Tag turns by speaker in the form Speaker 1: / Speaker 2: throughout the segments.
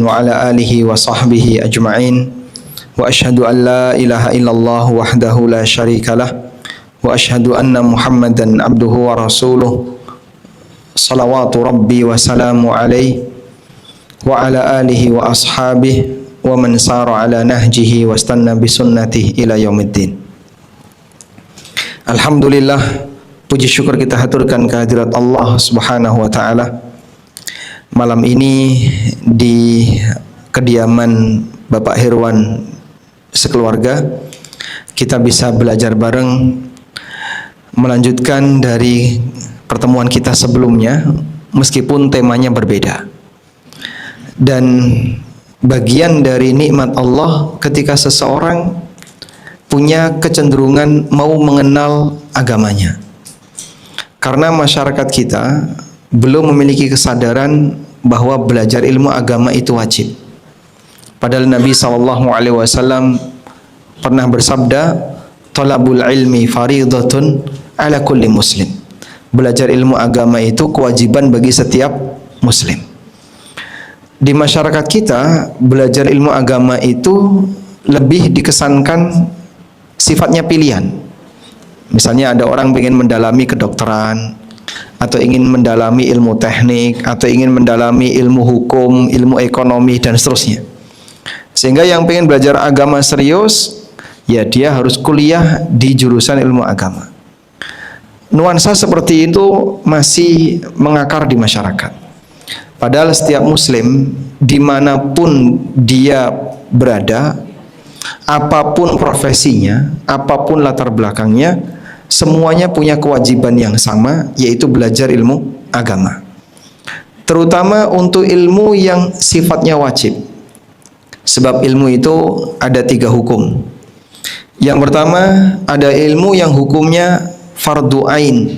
Speaker 1: wa ala alihi wa sahbihi ajma'in wa ashhadu an la ilaha illallah wahdahu la syarikalah wa ashhadu anna Muhammadan abduhu wa rasuluh salawatu rabbi wa salamu alaihi wa ala alihi wa ashabihi wa man sara ala nahjihi wa istanna bi sunnatihi ila yaumiddin. Alhamdulillah, puji syukur kita haturkan kehadirat Allah Subhanahu wa taala. Malam ini di kediaman Bapak Herwan sekeluarga kita bisa belajar bareng, melanjutkan dari pertemuan kita sebelumnya meskipun temanya berbeda. Dan bagian dari nikmat Allah ketika seseorang punya kecenderungan mau mengenal agamanya. Karena masyarakat kita belum memiliki kesadaran bahwa belajar ilmu agama itu wajib. Padahal Nabi SAW pernah bersabda, "Talabul ilmi faridatun ala kulli muslim." Belajar ilmu agama itu kewajiban bagi setiap muslim. Di masyarakat kita, belajar ilmu agama itu lebih dikesankan sifatnya pilihan. Misalnya ada orang ingin mendalami kedokteran, atau ingin mendalami ilmu teknik, atau ingin mendalami ilmu hukum, ilmu ekonomi, dan seterusnya. Sehingga yang ingin belajar agama serius, ya dia harus kuliah di jurusan ilmu agama. Nuansa seperti itu masih mengakar di masyarakat. Padahal setiap muslim, dimanapun dia berada, apapun profesinya, apapun latar belakangnya, semuanya punya kewajiban yang sama, yaitu belajar ilmu agama. Terutama untuk ilmu yang sifatnya wajib. Sebab ilmu itu ada 3 hukum. Yang pertama, ada ilmu yang hukumnya fardu ain.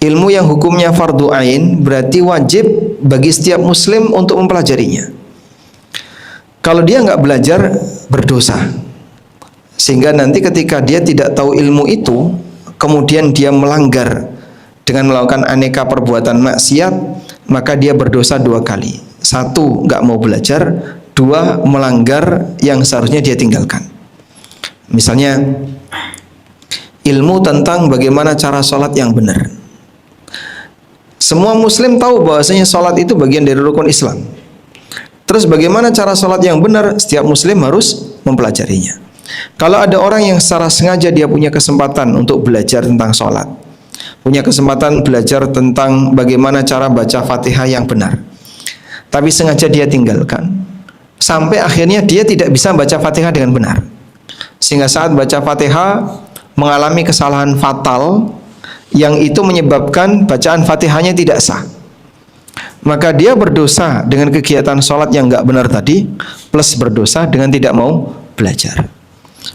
Speaker 1: Ilmu yang hukumnya fardu ain berarti wajib bagi setiap muslim untuk mempelajarinya. Kalau dia nggak belajar, berdosa. Sehingga nanti ketika dia tidak tahu ilmu itu, kemudian dia melanggar dengan melakukan aneka perbuatan maksiat, maka dia berdosa 2 kali. 1, nggak mau belajar. 2, melanggar yang seharusnya dia tinggalkan. Misalnya, ilmu tentang bagaimana cara sholat yang benar. Semua muslim tahu bahwasanya sholat itu bagian dari rukun Islam. Terus bagaimana cara sholat yang benar? Setiap muslim harus mempelajarinya. Kalau ada orang yang secara sengaja dia punya kesempatan untuk belajar tentang sholat, punya kesempatan belajar tentang bagaimana cara baca Fatihah yang benar, tapi sengaja dia tinggalkan, sampai akhirnya dia tidak bisa baca Fatihah dengan benar, sehingga saat baca Fatihah mengalami kesalahan fatal yang itu menyebabkan bacaan Fatihahnya tidak sah. Maka dia berdosa dengan kegiatan sholat yang nggak benar tadi, plus berdosa dengan tidak mau belajar.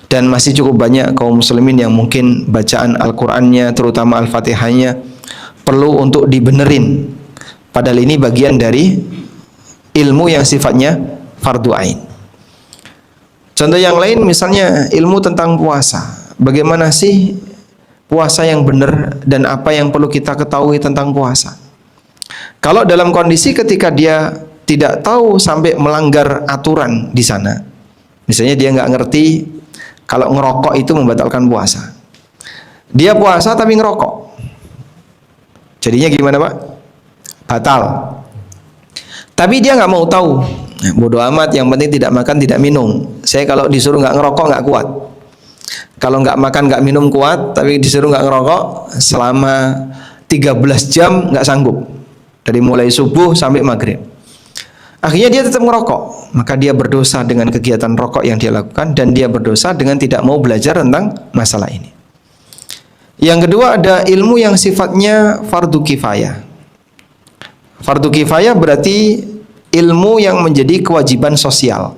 Speaker 1: Dan masih cukup banyak kaum muslimin yang mungkin bacaan Al-Qur'annya, terutama Al-Fatihahnya, perlu untuk dibenerin. Padahal ini bagian dari ilmu yang sifatnya fardu ain. Contoh yang lain misalnya ilmu tentang puasa. Bagaimana sih puasa yang benar dan apa yang perlu kita ketahui tentang puasa? Kalau dalam kondisi ketika dia tidak tahu sampai melanggar aturan di sana, misalnya dia nggak ngerti kalau ngerokok itu membatalkan puasa, dia puasa tapi ngerokok, jadinya gimana Pak? Batal. Tapi dia nggak mau tahu, bodoh amat, yang penting tidak makan tidak minum. Saya kalau disuruh nggak ngerokok nggak kuat. Kalau nggak makan nggak minum kuat, tapi disuruh nggak ngerokok selama 13 jam nggak sanggup, dari mulai subuh sampai maghrib. Akhirnya dia tetap ngerokok, maka dia berdosa dengan kegiatan rokok yang dia lakukan, dan dia berdosa dengan tidak mau belajar tentang masalah ini. Yang kedua, ada ilmu yang sifatnya fardu kifayah. Fardu kifayah berarti ilmu yang menjadi kewajiban sosial.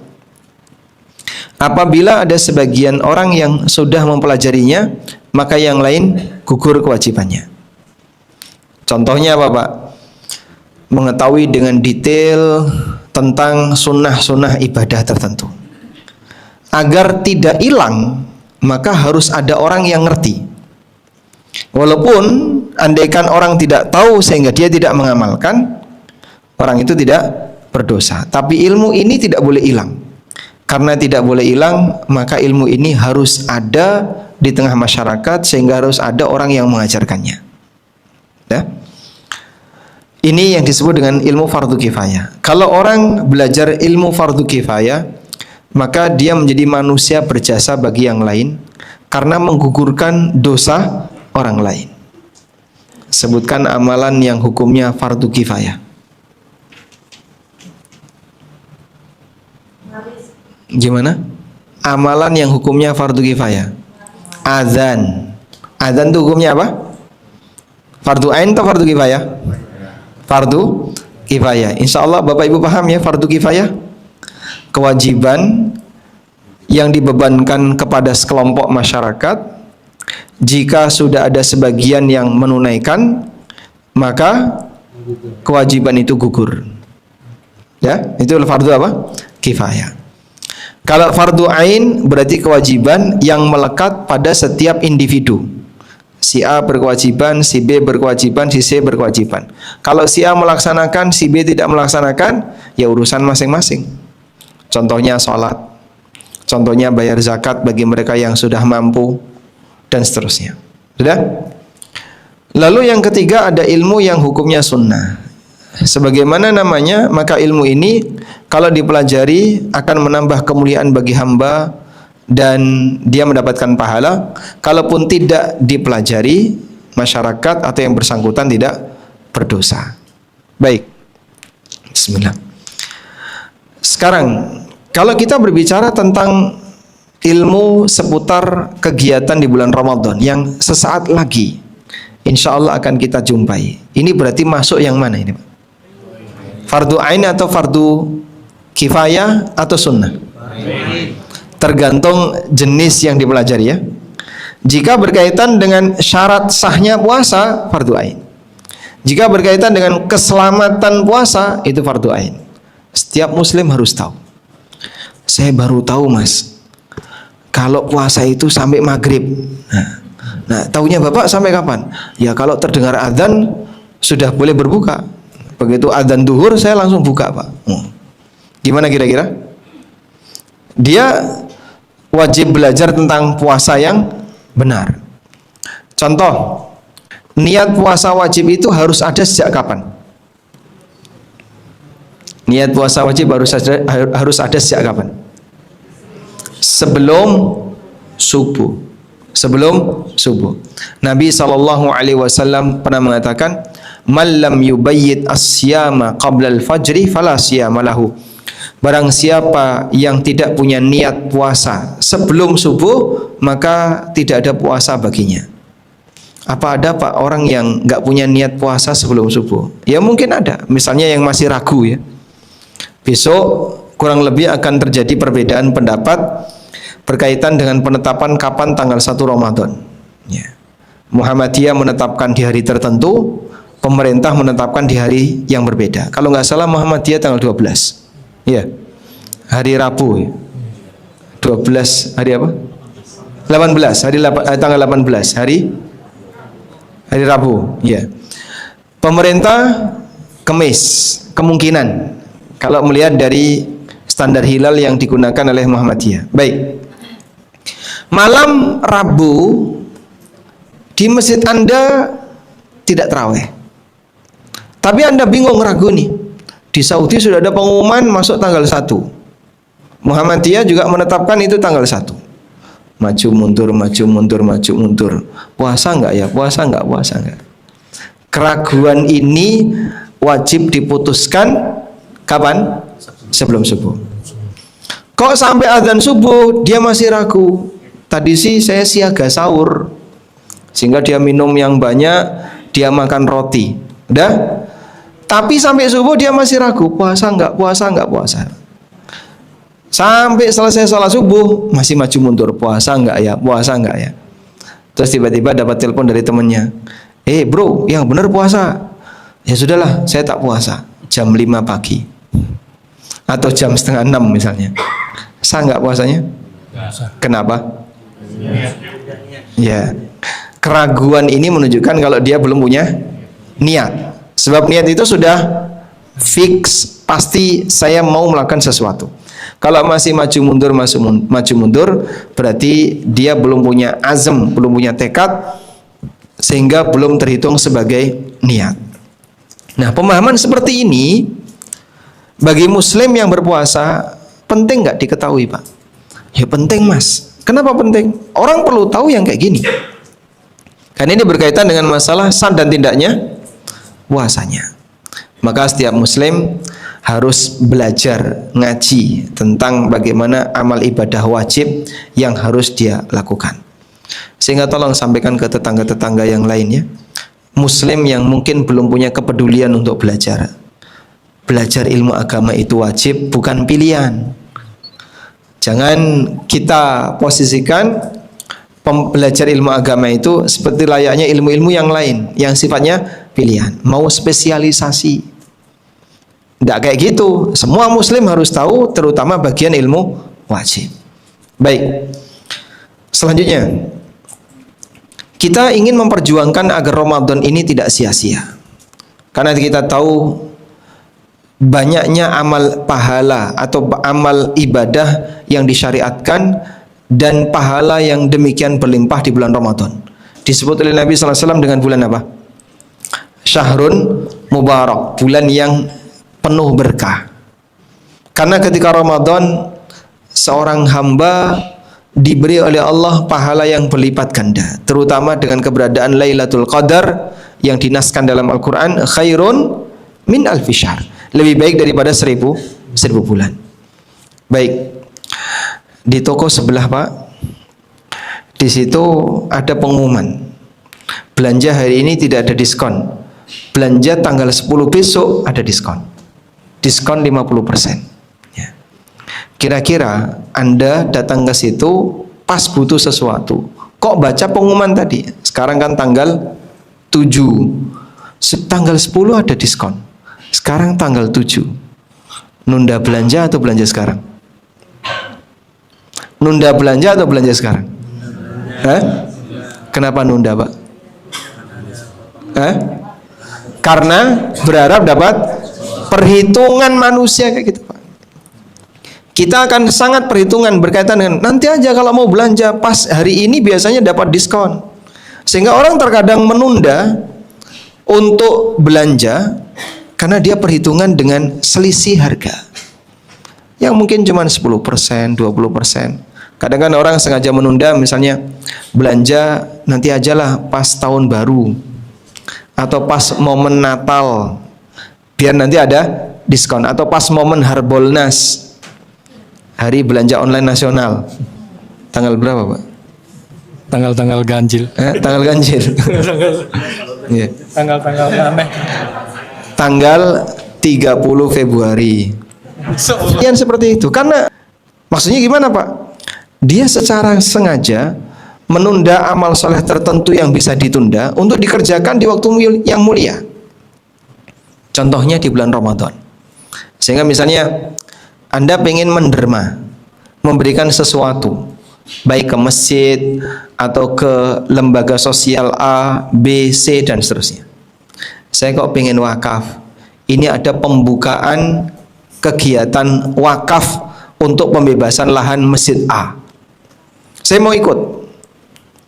Speaker 1: Apabila ada sebagian orang yang sudah mempelajarinya, maka yang lain gugur kewajibannya. Contohnya apa Pak? Mengetahui dengan detail tentang sunnah-sunnah ibadah tertentu. Agar tidak hilang, maka harus ada orang yang ngerti. Walaupun andaikan orang tidak tahu sehingga dia tidak mengamalkan, orang itu tidak berdosa. Tapi ilmu ini tidak boleh hilang. Karena tidak boleh hilang, maka ilmu ini harus ada di tengah masyarakat, sehingga harus ada orang yang mengajarkannya. Ya. Ini yang disebut dengan ilmu fardu kifayah. Kalau orang belajar ilmu fardu kifayah, maka dia menjadi manusia berjasa bagi yang lain karena menggugurkan dosa orang lain. Sebutkan amalan yang hukumnya fardu kifayah. Gimana? Amalan yang hukumnya fardu kifayah. Azan. Azan itu hukumnya apa? Fardu ain atau fardu kifayah? Fardu kifayah. Insya Allah Bapak Ibu paham ya fardu kifayah? Kewajiban yang dibebankan kepada sekelompok masyarakat. Jika sudah ada sebagian yang menunaikan, maka kewajiban itu gugur. Ya, itu fardu apa? Kifayah. Kalau fardu ain berarti kewajiban yang melekat pada setiap individu. Si A berkewajiban, si B berkewajiban, si C berkewajiban. Kalau si A melaksanakan, si B tidak melaksanakan, ya urusan masing-masing. Contohnya sholat, contohnya bayar zakat bagi mereka yang sudah mampu, dan seterusnya. Sudah? Lalu yang ketiga ada ilmu yang hukumnya sunnah. Sebagaimana namanya, maka ilmu ini kalau dipelajari akan menambah kemuliaan bagi hamba dan dia mendapatkan pahala. Kalaupun tidak dipelajari, masyarakat atau yang bersangkutan tidak berdosa. Baik. Bismillah. Sekarang kalau kita berbicara tentang ilmu seputar kegiatan di bulan Ramadan yang sesaat lagi insya Allah akan kita jumpai, ini berarti masuk yang mana ini Pak? Fardu ain atau fardu kifayah atau sunnah? Tergantung jenis yang dipelajari ya. Jika berkaitan dengan syarat sahnya puasa, fardu ain. Jika berkaitan dengan keselamatan puasa, itu fardu ain. Setiap muslim harus tahu. Saya baru tahu Mas, kalau puasa itu sampai maghrib. Nah, tahunya Bapak sampai kapan? Ya kalau terdengar adzan sudah boleh berbuka. Begitu adzan duhur saya langsung buka Pak. Gimana kira-kira? Dia wajib belajar tentang puasa yang benar. Contoh, niat puasa wajib itu harus ada sejak kapan? Niat puasa wajib harus ada sejak kapan? Sebelum subuh. Sebelum subuh. Nabi SAW pernah mengatakan, "Man lam yubayyit as-siyama qabla al-fajri fala siyama lahu." Barang siapa yang tidak punya niat puasa sebelum subuh, maka tidak ada puasa baginya. Apa ada Pak orang yang nggak punya niat puasa sebelum subuh? Ya mungkin ada. Misalnya yang masih ragu ya. Besok kurang lebih akan terjadi perbedaan pendapat berkaitan dengan penetapan kapan tanggal 1 Ramadan. Ya. Muhammadiyah menetapkan di hari tertentu, pemerintah menetapkan di hari yang berbeda. Kalau nggak salah Muhammadiyah tanggal 12. Ya. Hari Rabu. Ya. 12 hari apa? 18, tanggal 18, hari Rabu. Ya. Pemerintah Kemis, kemungkinan kalau melihat dari standar hilal yang digunakan oleh Muhammadiyah. Baik. Malam Rabu di masjid Anda tidak tarawih. Tapi Anda bingung, ragu nih. Di Saudi sudah ada pengumuman masuk tanggal 1. Muhammadiyah juga menetapkan itu tanggal 1. Maju mundur, maju mundur, maju mundur. Puasa enggak ya? Puasa enggak? Puasa enggak? Keraguan ini wajib diputuskan kapan? Sebelum subuh. Kok sampai azan subuh dia masih ragu? Tadi sih saya siaga sahur, sehingga dia minum yang banyak, dia makan roti. Udah? Tapi sampai subuh dia masih ragu, puasa enggak? Puasa enggak? Puasa. Sampai selesai sholat subuh masih maju mundur, puasa enggak ya? Puasa enggak ya? Terus tiba-tiba dapat telepon dari temannya, bro, yang benar puasa. Ya sudahlah, saya tak puasa. Jam 5 pagi atau jam setengah 6 misalnya. Sah enggak puasanya? Kenapa? Ya, keraguan ini menunjukkan kalau dia belum punya niat. Sebab niat itu sudah fix, pasti saya mau melakukan sesuatu. Kalau masih maju mundur, berarti dia belum punya azam, belum punya tekad, sehingga belum terhitung sebagai niat. Nah, pemahaman seperti ini bagi muslim yang berpuasa penting nggak diketahui, Pak? Ya penting, Mas. Kenapa penting? Orang perlu tahu yang kayak gini. Karena ini berkaitan dengan masalah sah dan tidaknya puasanya. Maka setiap muslim harus belajar ngaji tentang bagaimana amal ibadah wajib yang harus dia lakukan. Sehingga tolong sampaikan ke tetangga-tetangga yang lainnya, muslim yang mungkin belum punya kepedulian untuk belajar. Belajar ilmu agama itu wajib, bukan pilihan. Jangan kita posisikan belajar ilmu agama itu seperti layaknya ilmu-ilmu yang lain yang sifatnya pilihan, mau spesialisasi. Tidak kayak gitu. Semua muslim harus tahu, terutama bagian ilmu wajib. Baik. Selanjutnya, kita ingin memperjuangkan agar Ramadan ini tidak sia-sia. Karena kita tahu banyaknya amal pahala atau amal ibadah yang disyariatkan dan pahala yang demikian berlimpah di bulan Ramadan. Disebut oleh Nabi SAW dengan bulan apa? Syahrun Mubarak, bulan yang penuh berkah. Karena ketika Ramadan seorang hamba diberi oleh Allah pahala yang berlipat ganda, terutama dengan keberadaan Lailatul Qadar yang dinaskan dalam Al-Quran, khairun min alfi syahr, lebih baik daripada seribu bulan. Baik, di toko sebelah, Pak, di situ ada pengumuman belanja hari ini tidak ada diskon, belanja tanggal 10 besok ada diskon 50%. Ya. Kira-kira Anda datang ke situ pas butuh sesuatu, kok baca pengumuman tadi, sekarang kan tanggal 7, tanggal 10 ada diskon, sekarang tanggal 7, nunda belanja atau belanja sekarang? Nunda belanja atau belanja sekarang? Kenapa nunda, Pak? Karena berharap dapat perhitungan manusia kayak gitu, Pak. Kita akan sangat perhitungan berkaitan dengan nanti aja kalau mau belanja pas hari ini biasanya dapat diskon. Sehingga orang terkadang menunda untuk belanja karena dia perhitungan dengan selisih harga yang mungkin cuma 10%, 20%. Kadang kan orang sengaja menunda, misalnya belanja nanti ajalah pas tahun baru atau pas momen Natal biar nanti ada diskon, atau pas momen Harbolnas, hari belanja online nasional, tanggal berapa, Pak?
Speaker 2: Tanggal-tanggal ganjil.
Speaker 1: Tanggal ganjil. Yeah.
Speaker 2: Tanggal-tanggal aneh.
Speaker 1: Tanggal 30 Februari. Yang seperti itu. Karena maksudnya gimana, Pak? Dia secara sengaja menunda amal soleh tertentu yang bisa ditunda untuk dikerjakan di waktu yang mulia. Contohnya di bulan Ramadan. Sehingga misalnya Anda pengen menderma, memberikan sesuatu, baik ke masjid atau ke lembaga sosial A, B, C dan seterusnya. Saya kok pengen wakaf. Ini ada pembukaan kegiatan wakaf untuk pembebasan lahan masjid A. Saya mau ikut.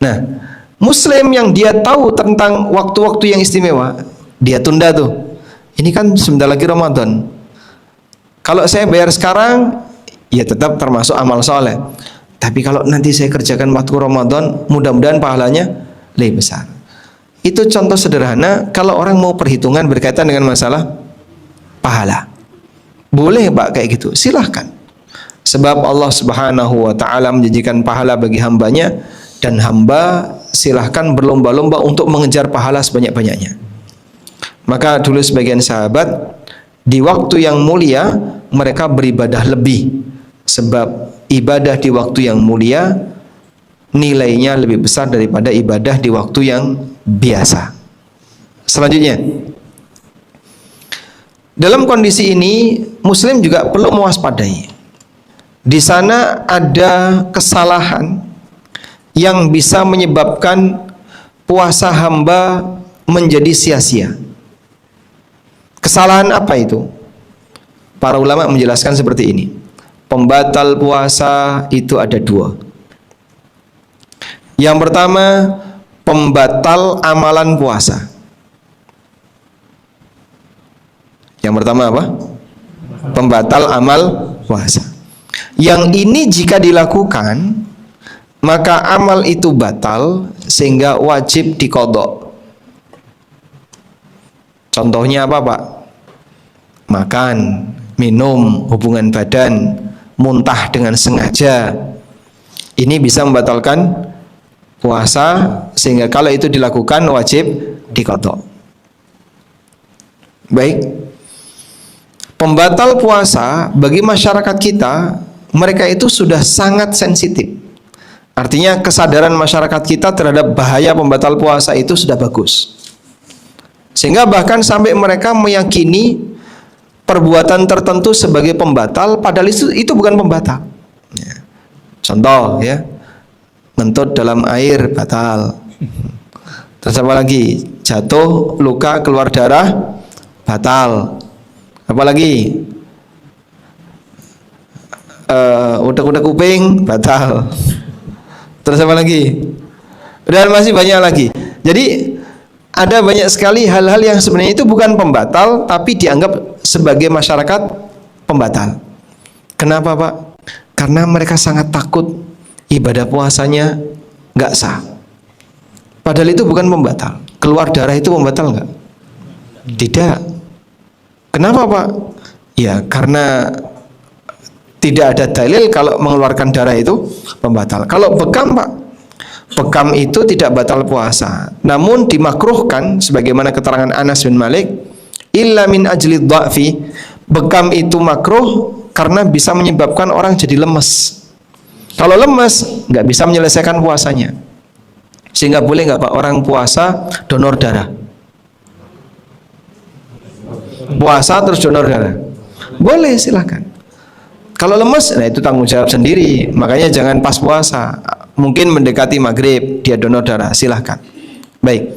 Speaker 1: Nah, muslim yang dia tahu tentang waktu-waktu yang istimewa, dia tunda tuh. Ini kan sebentar lagi Ramadan. Kalau saya bayar sekarang, ya tetap termasuk amal soleh. Tapi kalau nanti saya kerjakan waktu Ramadan, mudah-mudahan pahalanya lebih besar. Itu contoh sederhana kalau orang mau perhitungan berkaitan dengan masalah pahala. Boleh, Pak, kayak gitu, silahkan. Sebab Allah Subhanahu wa ta'ala menjanjikan pahala bagi hambanya, dan hamba silahkan berlomba-lomba untuk mengejar pahala sebanyak-banyaknya. Maka dulu sebagian sahabat di waktu yang mulia mereka beribadah lebih, sebab ibadah di waktu yang mulia nilainya lebih besar daripada ibadah di waktu yang biasa. Selanjutnya, dalam kondisi ini muslim juga perlu mewaspadai. Di sana ada kesalahan yang bisa menyebabkan puasa hamba menjadi sia-sia. Kesalahan apa itu? Para ulama menjelaskan seperti ini. Pembatal puasa itu ada dua. Yang pertama, pembatal amalan puasa. Yang pertama apa? Pembatal amal puasa. Yang ini jika dilakukan, maka amal itu batal sehingga wajib diqadha. Contohnya apa, Pak? Makan, minum, hubungan badan, muntah dengan sengaja. Ini bisa membatalkan puasa sehingga kalau itu dilakukan wajib diqadha. Baik. Pembatal puasa bagi masyarakat kita, mereka itu sudah sangat sensitif. Artinya kesadaran masyarakat kita terhadap bahaya pembatal puasa itu sudah bagus. Sehingga bahkan sampai mereka meyakini perbuatan tertentu sebagai pembatal, padahal itu bukan pembatal. Ya. Contoh ya, ngentut dalam air batal. Terus apa lagi? Jatuh, luka, keluar darah batal. Apalagi udak-udak kuping batal. Terus apa lagi? Dan masih banyak lagi. Jadi ada banyak sekali hal-hal yang sebenarnya itu bukan pembatal tapi dianggap sebagai masyarakat pembatal. Kenapa, Pak? Karena mereka sangat takut ibadah puasanya nggak sah. Padahal itu bukan pembatal. Keluar darah itu pembatal nggak? Tidak. Kenapa, Pak? Ya karena tidak ada dalil kalau mengeluarkan darah itu pembatal. Kalau bekam, Pak, bekam itu tidak batal puasa, namun dimakruhkan sebagaimana keterangan Anas bin Malik, illa min ajli dha'fi. Bekam itu makruh karena bisa menyebabkan orang jadi lemes. Kalau lemes nggak bisa menyelesaikan puasanya. Sehingga boleh nggak, Pak, orang puasa donor darah? Puasa terus donor darah? Boleh, silahkan. Kalau lemes, nah itu tanggung jawab sendiri. Makanya jangan pas puasa. Mungkin mendekati maghrib dia donor darah, silahkan. Baik.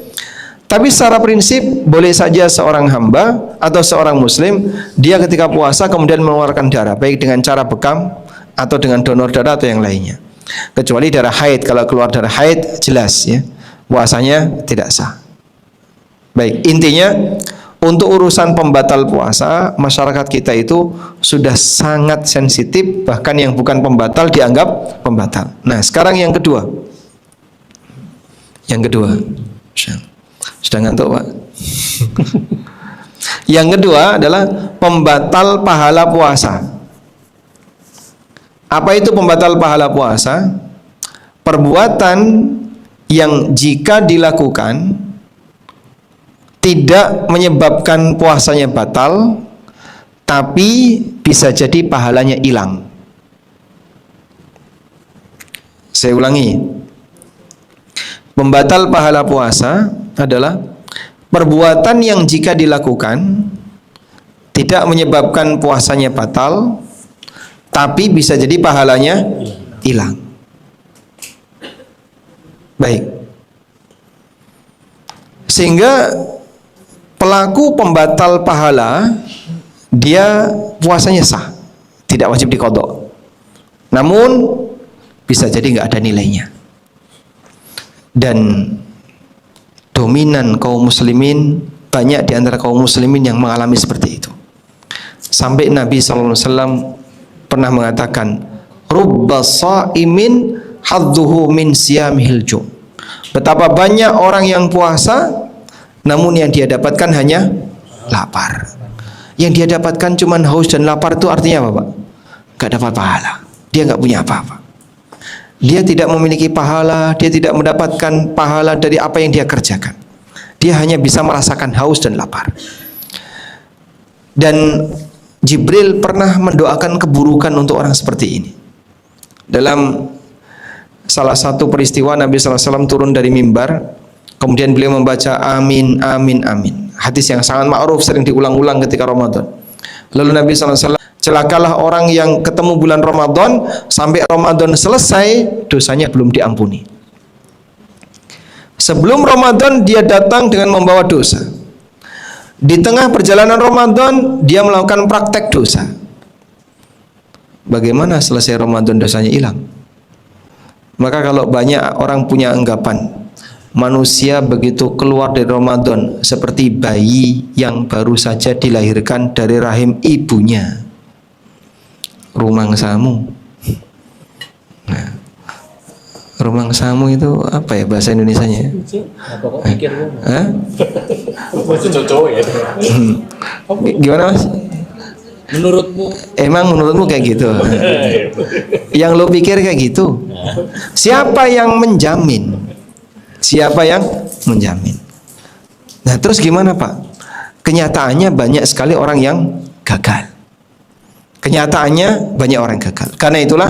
Speaker 1: Tapi secara prinsip boleh saja seorang hamba atau seorang muslim dia ketika puasa kemudian mengeluarkan darah, baik dengan cara bekam atau dengan donor darah atau yang lainnya. Kecuali darah haid. Kalau keluar darah haid jelas ya, puasanya tidak sah. Baik, intinya untuk urusan pembatal puasa, masyarakat kita itu sudah sangat sensitif, bahkan yang bukan pembatal dianggap pembatal. Nah, sekarang yang kedua. Yang kedua. Sudah ngantuk, Pak? Yang kedua adalah pembatal pahala puasa. Apa itu pembatal pahala puasa? Perbuatan yang jika dilakukan tidak menyebabkan puasanya batal, tapi bisa jadi pahalanya hilang. Saya ulangi. Pembatal pahala puasa adalah perbuatan yang jika dilakukan tidak menyebabkan puasanya batal, tapi bisa jadi pahalanya hilang. Baik. Sehingga pelaku pembatal pahala dia puasanya sah, tidak wajib diqadha. Namun bisa jadi nggak ada nilainya. Dan dominan kaum muslimin, banyak di antara kaum muslimin yang mengalami seperti itu. Sampai Nabi SAW pernah mengatakan, rubba sha'imin hadduhu min siyamihil ju'. Betapa banyak orang yang puasa namun yang dia dapatkan hanya lapar. Yang dia dapatkan cuma haus dan lapar, itu artinya apa, Pak? Gak dapat pahala. Dia gak punya apa-apa. Dia tidak memiliki pahala, dia tidak mendapatkan pahala dari apa yang dia kerjakan. Dia hanya bisa merasakan haus dan lapar. Dan Jibril pernah mendoakan keburukan untuk orang seperti ini. Dalam salah satu peristiwa Nabi SAW turun dari mimbar, kemudian beliau membaca amin, amin, amin. Hadis yang sangat ma'ruf, sering diulang-ulang ketika Ramadan. Lalu Nabi SAW, celakalah orang yang ketemu bulan Ramadan, sampai Ramadan selesai, dosanya belum diampuni. Sebelum Ramadan dia datang dengan membawa dosa. Di tengah perjalanan Ramadan dia melakukan praktek dosa. Bagaimana selesai Ramadan dosanya hilang? Maka kalau banyak orang punya anggapan manusia begitu keluar dari Ramadan seperti bayi yang baru saja dilahirkan dari rahim ibunya, rumangsamu. Nah, rumangsamu itu apa ya bahasa Indonesianya? Hah? Gimana Mas?
Speaker 3: Menurutmu?
Speaker 1: Emang menurutmu kayak gitu? Yang lo pikir kayak gitu? Siapa yang menjamin? Siapa yang menjamin? Nah terus gimana Pak? Kenyataannya banyak sekali orang yang gagal. Kenyataannya banyak orang gagal. Karena itulah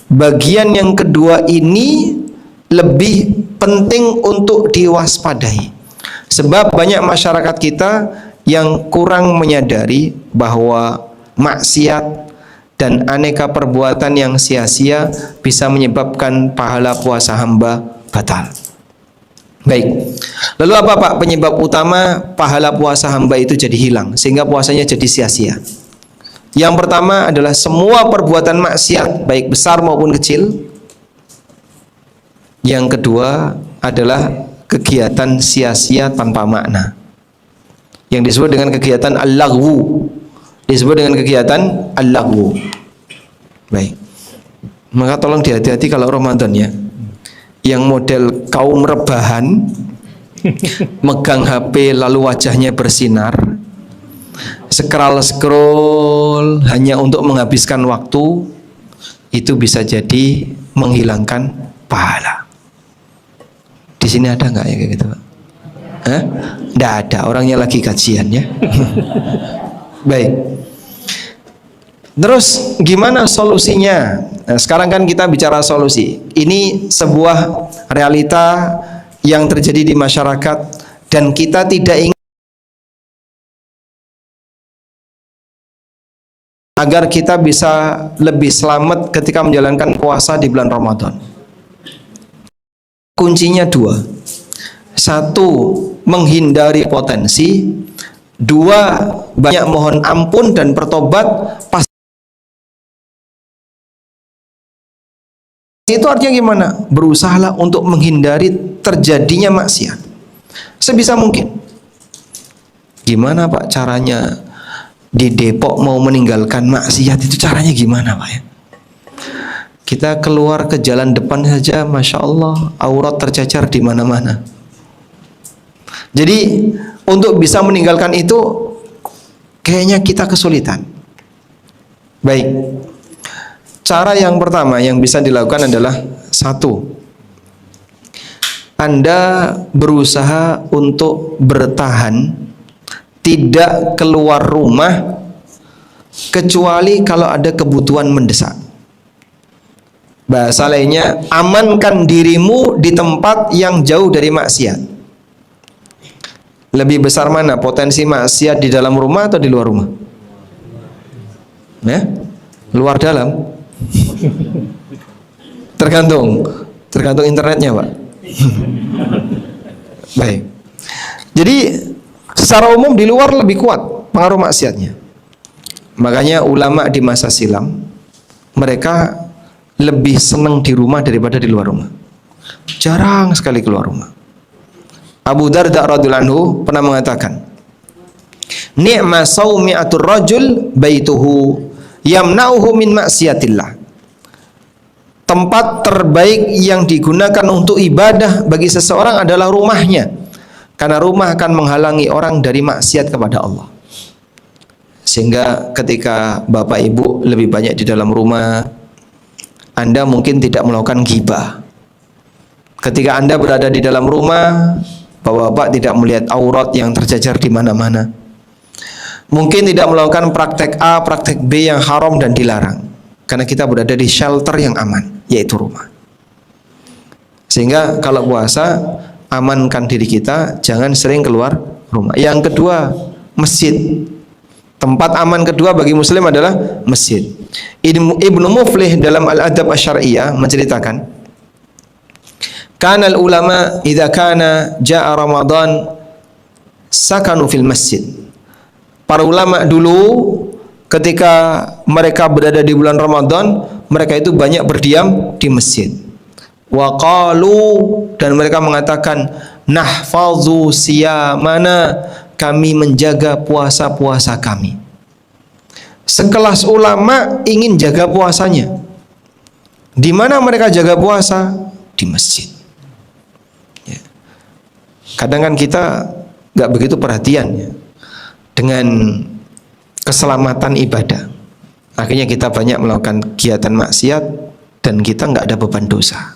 Speaker 1: bagian yang kedua ini lebih penting untuk diwaspadai. Sebab banyak masyarakat kita yang kurang menyadari bahwa maksiat dan aneka perbuatan yang sia-sia bisa menyebabkan pahala puasa hamba batal. Baik. Lalu apa Pak penyebab utama pahala puasa hamba itu jadi hilang sehingga puasanya jadi sia-sia? Yang pertama adalah semua perbuatan maksiat baik besar maupun kecil. Yang kedua adalah kegiatan sia-sia tanpa makna, yang disebut dengan kegiatan al-laghwu, disebut dengan kegiatan al-laghwu. Baik. Maka tolong dihati-hati kalau Ramadan ya. Yang model kaum rebahan, megang HP lalu wajahnya bersinar, scroll hanya untuk menghabiskan waktu, itu bisa jadi menghilangkan pahala. Di sini ada nggak ya kayak gitu Pak? Hah? Nggak ada, orangnya lagi kajian ya. Baik. Terus gimana solusinya? Nah, sekarang kan kita bicara solusi. Ini sebuah realita yang terjadi di masyarakat dan kita tidak ingin agar kita bisa lebih selamat ketika menjalankan puasa di bulan Ramadan. Kuncinya dua. Satu, menghindari potensi. Dua, banyak mohon ampun dan bertobat. Itu artinya gimana? Berusahalah untuk menghindari terjadinya maksiat sebisa mungkin. Gimana Pak caranya di Depok mau meninggalkan maksiat itu caranya gimana Pak ya? Kita keluar ke jalan depan saja, masya Allah, aurat tercecer di mana-mana. Jadi untuk bisa meninggalkan itu, kayaknya kita kesulitan. Baik, cara yang pertama yang bisa dilakukan adalah satu, Anda berusaha untuk bertahan, tidak keluar rumah, kecuali kalau ada kebutuhan mendesak. Bahasa lainnya, amankan dirimu di tempat yang jauh dari maksiat. Lebih besar mana potensi maksiat di dalam rumah atau di luar rumah? Ya? Luar dalam? Tergantung internetnya Pak. Baik. Jadi secara umum di luar lebih kuat pengaruh maksiatnya. Makanya ulama di masa silam mereka lebih senang di rumah daripada di luar rumah. Jarang sekali keluar rumah. Abu Darda radhiyallahu anhu pernah mengatakan, "Ni'ma saumi'atur rajul baituhu yamna'uhu min maksiatillah." Tempat terbaik yang digunakan untuk ibadah bagi seseorang adalah rumahnya, karena rumah akan menghalangi orang dari maksiat kepada Allah. Sehingga ketika Bapak Ibu lebih banyak di dalam rumah, Anda mungkin tidak melakukan ghibah. Ketika Anda berada di dalam rumah, Bapak tidak melihat aurat yang terjajar di mana-mana. Mungkin tidak melakukan praktek A, praktek B yang haram dan dilarang. Karena kita berada di shelter yang aman, yaitu rumah. Sehingga kalau puasa, amankan diri kita, jangan sering keluar rumah. Yang kedua, masjid. Tempat aman kedua bagi muslim adalah masjid. Ibnu Muflih dalam Al-Adab Asy-Syar'iyyah menceritakan, "Kana al-ulama idza kana jaa Ramadan sakanu fil masjid. Para ulama dulu ketika mereka berada di bulan Ramadan, mereka itu banyak berdiam di masjid. Wa qalu, dan mereka mengatakan, nahfazu siyamana, kami menjaga puasa-puasa kami. Sekelas ulama ingin jaga puasanya. Di mana mereka jaga puasa? Di masjid. Ya. Kadang kan kita nggak begitu perhatian ya, dengan keselamatan ibadah. Akhirnya kita banyak melakukan kegiatan maksiat dan kita nggak ada beban dosa.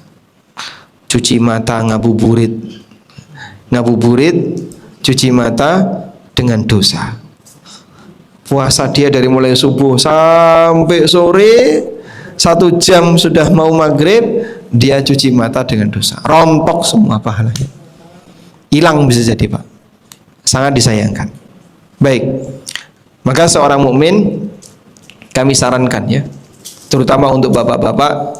Speaker 1: Cuci mata ngabuburit, cuci mata dengan dosa. Puasa dia dari mulai subuh sampai sore, 1 jam sudah mau maghrib, dia cuci mata dengan dosa. Rontok semua pahalanya. Hilang bisa jadi, Pak. Sangat disayangkan. Baik. Maka seorang mukmin kami sarankan ya, terutama untuk bapak-bapak,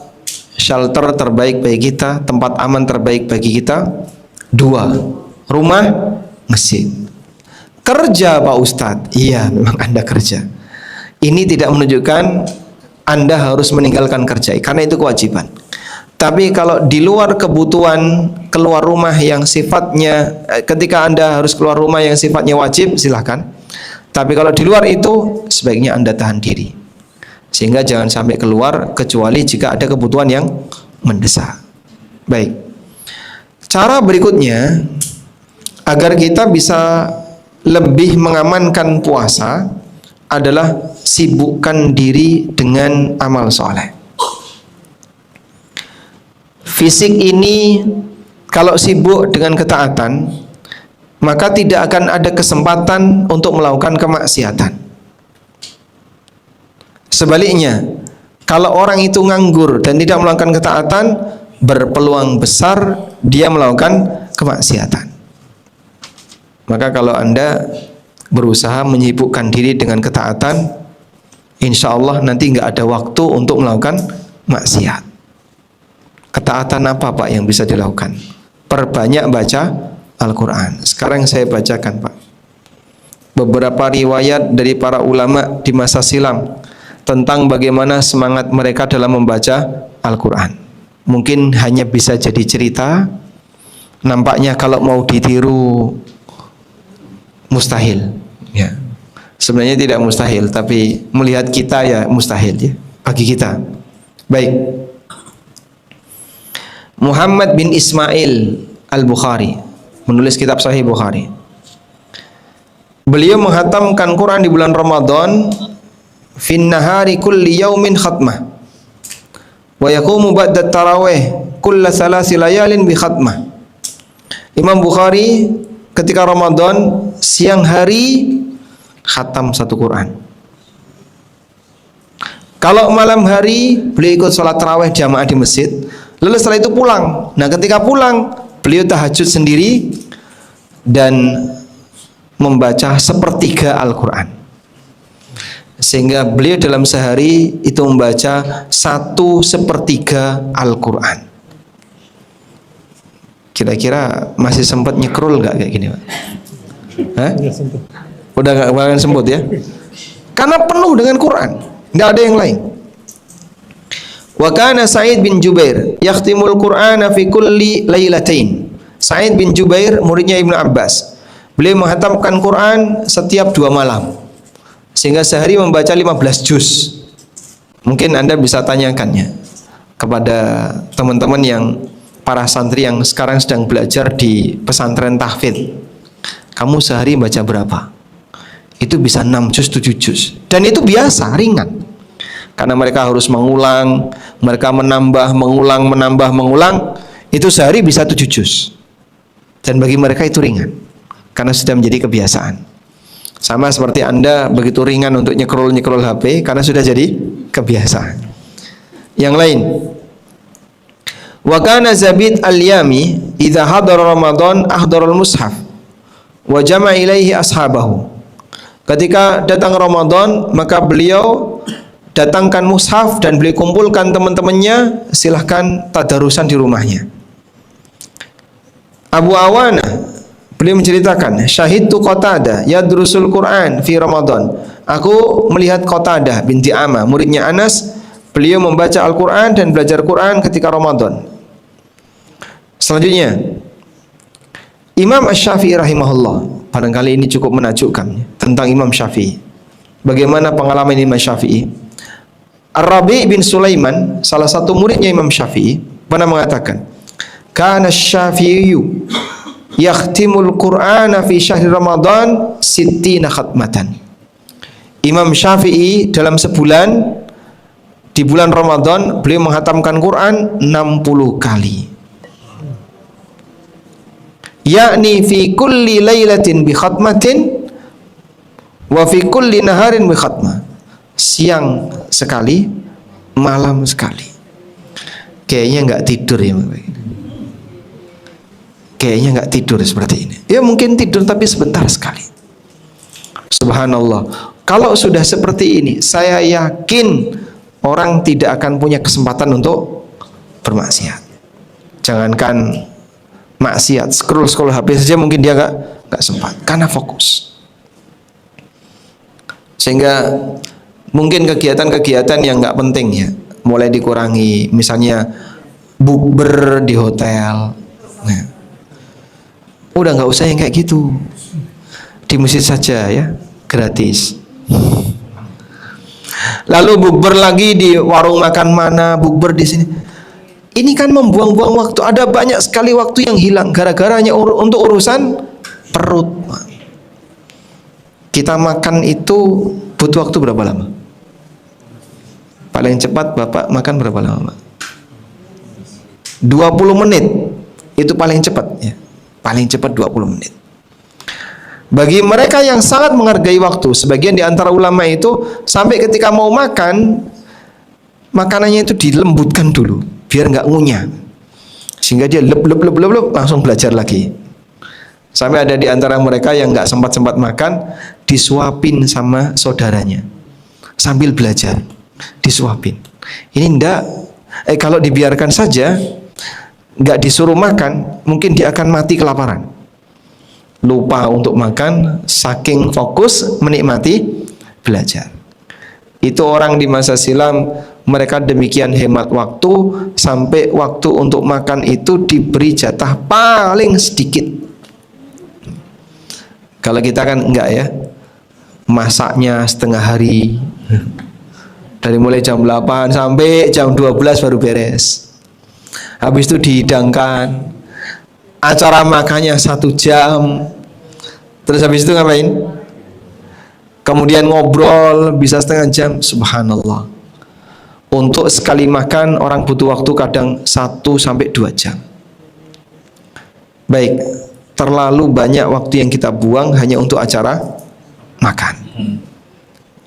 Speaker 1: shelter terbaik bagi kita, tempat aman terbaik bagi kita 2, rumah, masjid. Kerja Pak Ustadz, iya memang Anda kerja. Ini tidak menunjukkan Anda harus meninggalkan kerja, karena itu kewajiban. Tapi kalau di luar kebutuhan keluar rumah yang sifatnya, ketika Anda harus keluar rumah yang sifatnya wajib, silahkan. Tapi kalau di luar itu, sebaiknya Anda tahan diri. Sehingga jangan sampai keluar kecuali jika ada kebutuhan yang mendesak. Baik. Cara berikutnya agar kita bisa lebih mengamankan puasa adalah sibukkan diri dengan amal soleh. Fisik ini kalau sibuk dengan ketaatan, maka tidak akan ada kesempatan untuk melakukan kemaksiatan. Sebaliknya, kalau orang itu nganggur dan tidak melakukan ketaatan, berpeluang besar dia melakukan kemaksiatan. Maka kalau Anda berusaha menyibukkan diri dengan ketaatan, insya Allah nanti nggak ada waktu untuk melakukan maksiat. Ketaatan apa Pak yang bisa dilakukan? Perbanyak baca Al-Quran. Sekarang saya bacakan Pak beberapa riwayat dari para ulama di masa silam tentang bagaimana semangat mereka dalam membaca Al-Quran. Mungkin hanya bisa jadi cerita, nampaknya kalau mau ditiru mustahil ya. Sebenarnya tidak mustahil, tapi melihat kita ya mustahil ya bagi kita. Baik. Muhammad bin Ismail Al-Bukhari menulis kitab Sahih Bukhari. Beliau menghatamkan Quran di bulan Ramadan fin nahari kulli yaumin khatmah wa yaqumu ba'da tarawih kulla salasi layalin bi khatmah. Imam Bukhari ketika Ramadan siang hari khatam 1 Quran. Kalau malam hari beliau ikut sholat tarawih jamaah di masjid, lalu setelah itu pulang. Nah ketika pulang beliau tahajud sendiri dan membaca 1/3 Al-Quran. Sehingga beliau dalam sehari itu membaca 1/3 Al-Quran. Kira-kira masih sempat nyekrul nggak kayak gini Pak? Hah? Udah nggak kemarin sempat ya? Karena penuh dengan Quran, nggak ada yang lain. Wa kana Sa'id bin Jubair yakhtimul Qur'ana fi kulli lailatain. Sa'id bin Jubair muridnya Ibnu Abbas. Beliau menghatamkan Quran setiap 2 malam. Sehingga sehari membaca 15 juz. Mungkin Anda bisa tanyakannya kepada teman-teman yang para santri yang sekarang sedang belajar di pesantren tahfidz. Kamu sehari baca berapa? Itu bisa 6 juz, 7 juz. Dan itu biasa, ringan. Karena mereka harus mengulang, mereka menambah, mengulang, itu sehari bisa 7 juz. Dan bagi mereka itu ringan, karena sudah menjadi kebiasaan. Sama seperti Anda begitu ringan untuk nyekrol HP, karena sudah jadi kebiasaan. Yang lain, wa kana Zabid al-Yami idza hadara Ramadan ahdara al-mushaf wa jama'a ilaihi ashabahu. Ketika datang Ramadan, maka beliau datangkan mushaf dan beliau kumpulkan teman-temannya, silahkan tadarusan di rumahnya. Abu Awana Beliau menceritakan, syahidtu Qatadah yadrusul Quran fi Ramadan. Aku melihat Qatadah binti Ama, muridnya Anas, beliau membaca Al-Quran dan belajar Quran ketika Ramadan. Selanjutnya, Imam Asy-Syafi'i rahimahullah. Barangkali ini cukup menakjubkan tentang Imam Syafi'i. Bagaimana pengalaman Imam Syafi'i? Ar-Rabi' bin Sulaiman, salah satu muridnya Imam Syafi'i, pernah mengatakan, kana Syafi'iyyu yakhtimul Qur'ana fi syahri Ramadan sittina khatmatan. Imam Syafi'i dalam sebulan, di bulan Ramadan, beliau menghatamkan Quran 60 kali. Yakni fi kulli lailatin bi khatmatin wa fi kulli naharin bi khatmah. Siang sekali, malam sekali. Kayaknya nggak tidur ya, kayaknya nggak tidur seperti ini. Ya mungkin tidur tapi sebentar sekali. Subhanallah. Kalau sudah seperti ini, saya yakin orang tidak akan punya kesempatan untuk bermaksiat. Jangankan maksiat, scroll HP saja mungkin dia nggak sempat karena fokus. Sehingga mungkin kegiatan-kegiatan yang nggak penting ya mulai dikurangi, misalnya bukber di hotel. Nah, udah nggak usah yang kayak gitu, di masjid saja ya, gratis. Lalu bukber lagi di warung makan mana, bukber di sini. Ini kan membuang-buang waktu. Ada banyak sekali waktu yang hilang gara-gara hanya untuk urusan perut. Kita makan itu butuh waktu berapa lama? Paling cepat Bapak makan berapa lama, Pak? 20 menit. Itu paling cepat ya. Paling cepat 20 menit. Bagi mereka yang sangat menghargai waktu, sebagian di antara ulama itu sampai ketika mau makan, makanannya itu dilembutkan dulu biar nggak ngunyah, sehingga dia lep langsung belajar lagi. Sampai ada di antara mereka yang nggak sempat makan, disuapin sama saudaranya sambil belajar, disuapin. Ini ndak, kalau dibiarkan saja, nggak disuruh makan, mungkin dia akan mati kelaparan, lupa untuk makan, saking fokus menikmati belajar. Itu orang di masa silam, mereka demikian hemat waktu, sampai waktu untuk makan itu diberi jatah paling sedikit. Kalau kita kan enggak ya, masaknya setengah hari, dari mulai jam 8 sampai jam 12 baru beres. Habis itu dihidangkan, acara makannya 1 jam. Terus habis itu ngapain? Kemudian ngobrol bisa setengah jam. Subhanallah. Untuk sekali makan orang butuh waktu kadang 1 sampai 2 jam. Baik, terlalu banyak waktu yang kita buang hanya untuk acara makan.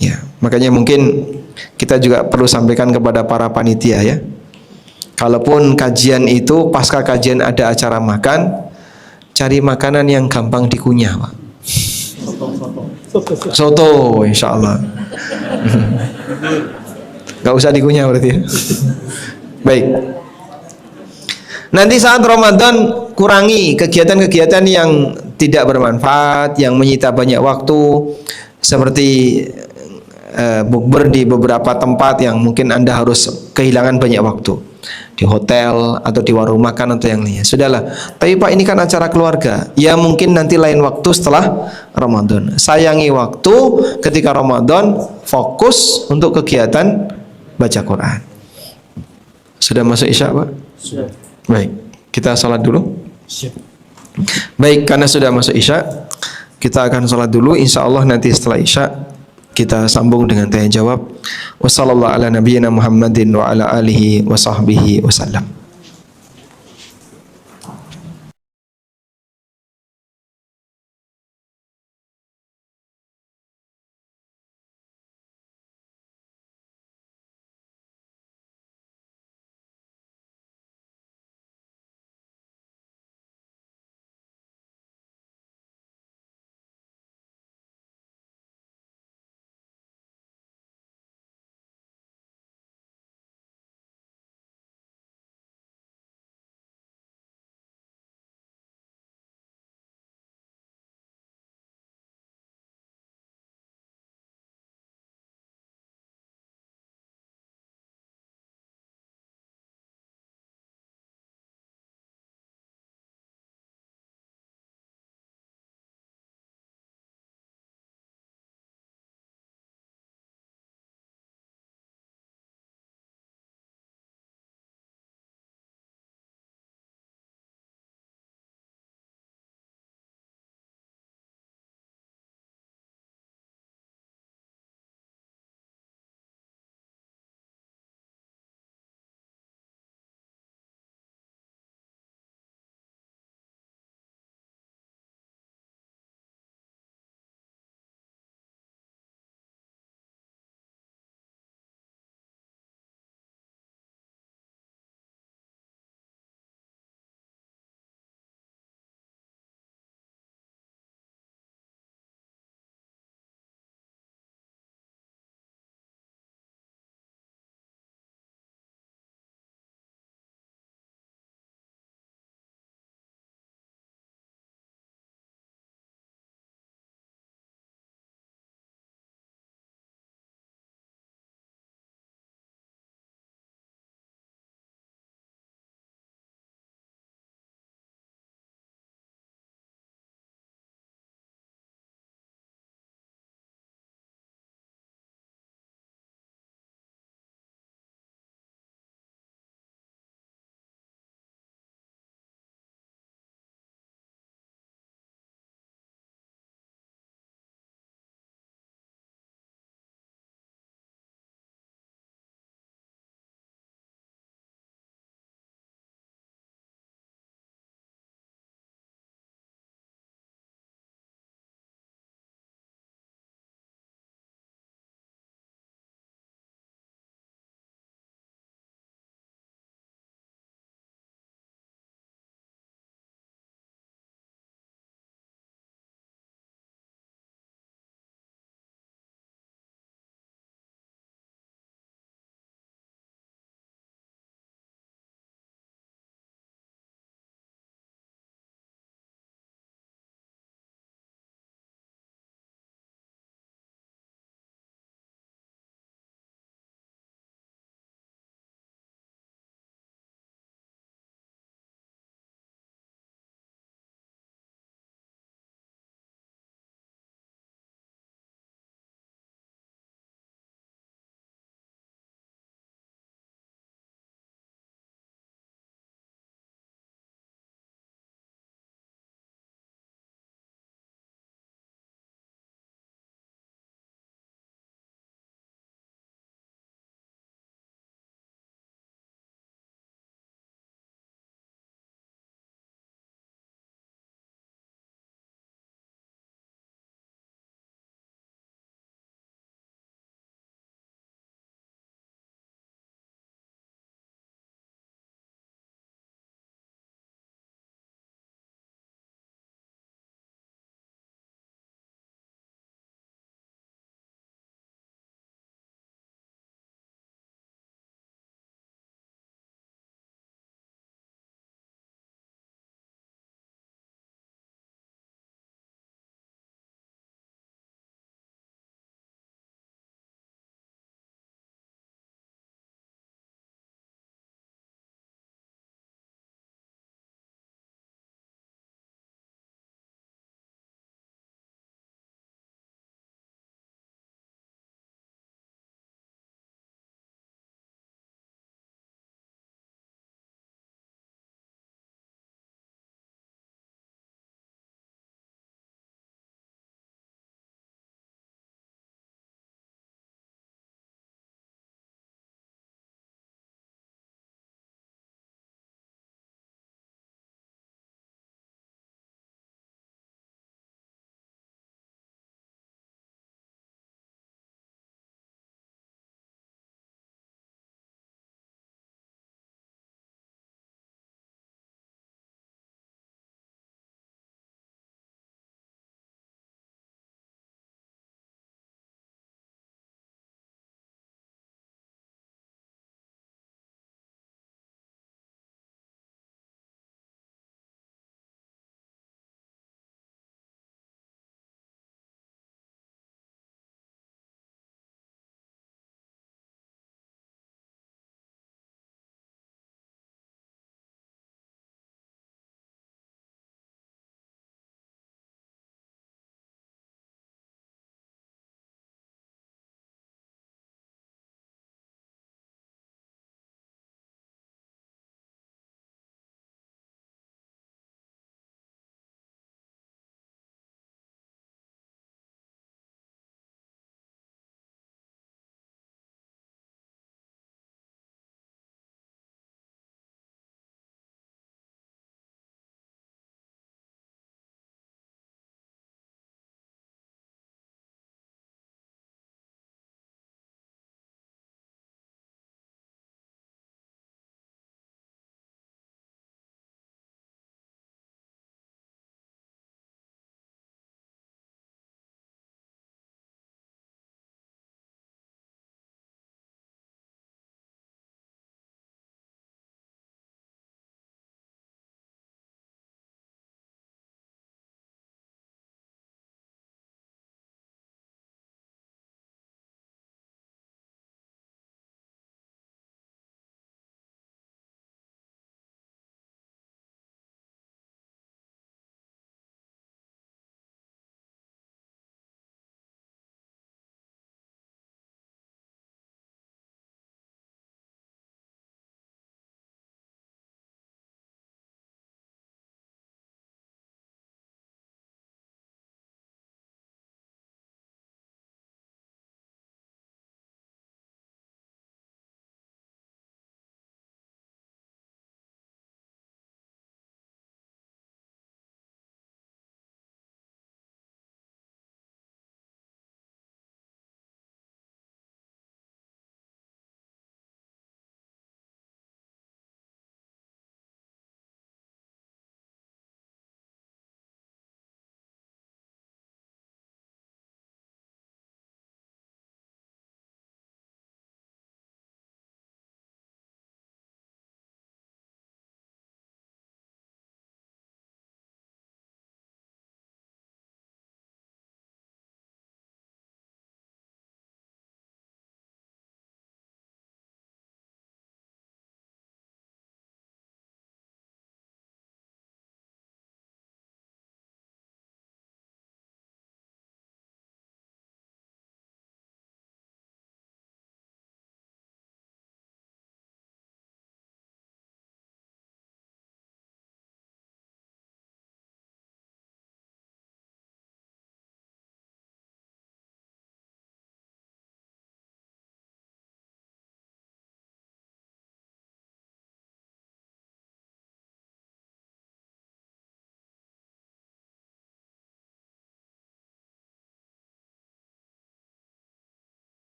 Speaker 1: Ya, makanya mungkin kita juga perlu sampaikan kepada para panitia ya. Kalaupun kajian itu pasca kajian ada acara makan, cari makanan yang gampang dikunyah, Pak. Soto, insya Allah. Gak usah dikunyah berarti ya. Baik. Nanti saat Ramadan kurangi kegiatan-kegiatan yang tidak bermanfaat, yang menyita banyak waktu, seperti bukber di beberapa tempat yang mungkin Anda harus kehilangan banyak waktu, di hotel atau di warung makan atau yang lainnya. Sudahlah. Tapi Pak, ini kan acara keluarga. Ya mungkin nanti lain waktu setelah Ramadan. Sayangi waktu ketika Ramadan, fokus untuk kegiatan baca Quran. Sudah masuk Isya, Pak? Sudah. Baik, kita salat dulu. Siap. Baik, karena sudah masuk Isya, kita akan salat dulu. Insya Allah nanti setelah Isya kita sambung dengan tanya jawab. Wassallallahu ala nabiyyina Muhammadin wa ala alihi wa sahbihi wasallam.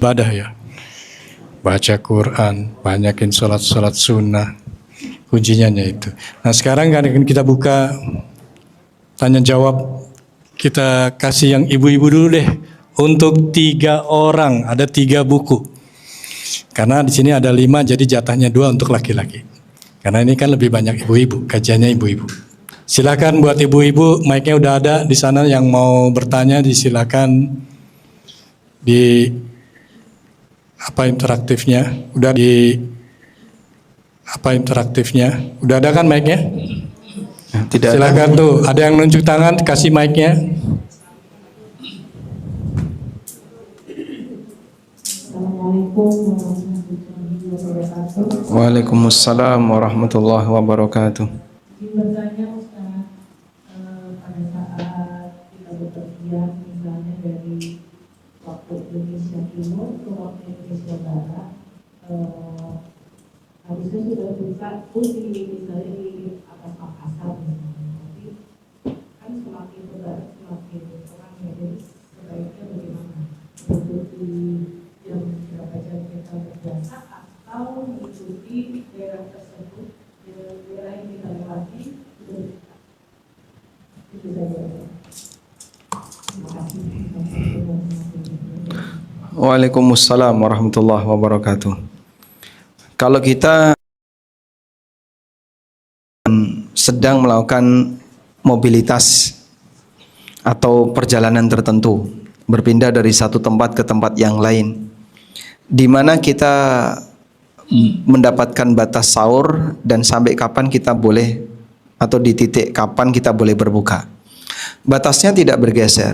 Speaker 2: ibadah ya. Baca Quran, banyakin sholat sunnah. Kuncinya itu. Nah sekarang kan kita buka tanya jawab. Kita kasih yang ibu-ibu dulu deh. Untuk 3 orang, ada 3 buku. Karena di sini ada 5, jadi jatahnya 2 untuk laki-laki. Karena ini kan lebih banyak ibu-ibu, kajiannya ibu-ibu. Silakan buat ibu-ibu, mic-nya udah ada di sana, yang mau bertanya disilakan di apa interaktifnya, udah di apa interaktifnya, udah ada kan mic-nya?
Speaker 1: Tidak
Speaker 2: Silakan
Speaker 1: ada.
Speaker 2: tuh, ada yang nunjuk tangan, kasih mic-nya.
Speaker 4: Assalamualaikum warahmatullahi wabarakatuh.
Speaker 1: Waalaikumsalam warahmatullahi wabarakatuh.
Speaker 4: Izin bertanya Ustaz, pada saat kita bepergian misalnya dari waktu Indonesia Timur ke waktu Indonesia Barat, harusnya sudah buka pun misalnya di atas Makassar misalnya, tapi kan semakin ke barat semakin terang ya, jadi sebaiknya bagaimana untuk di jam berapa jam kita berjasa atau mengikuti daerah tersebut, daerah yang kita lewati itu saja. Terima kasih.
Speaker 1: Waalaikumsalam warahmatullahi wabarakatuh. Kalau kita sedang melakukan mobilitas atau perjalanan tertentu, berpindah dari satu tempat ke tempat yang lain, di mana kita mendapatkan batas sahur dan sampai kapan kita boleh, atau di titik kapan kita boleh berbuka. Batasnya tidak bergeser.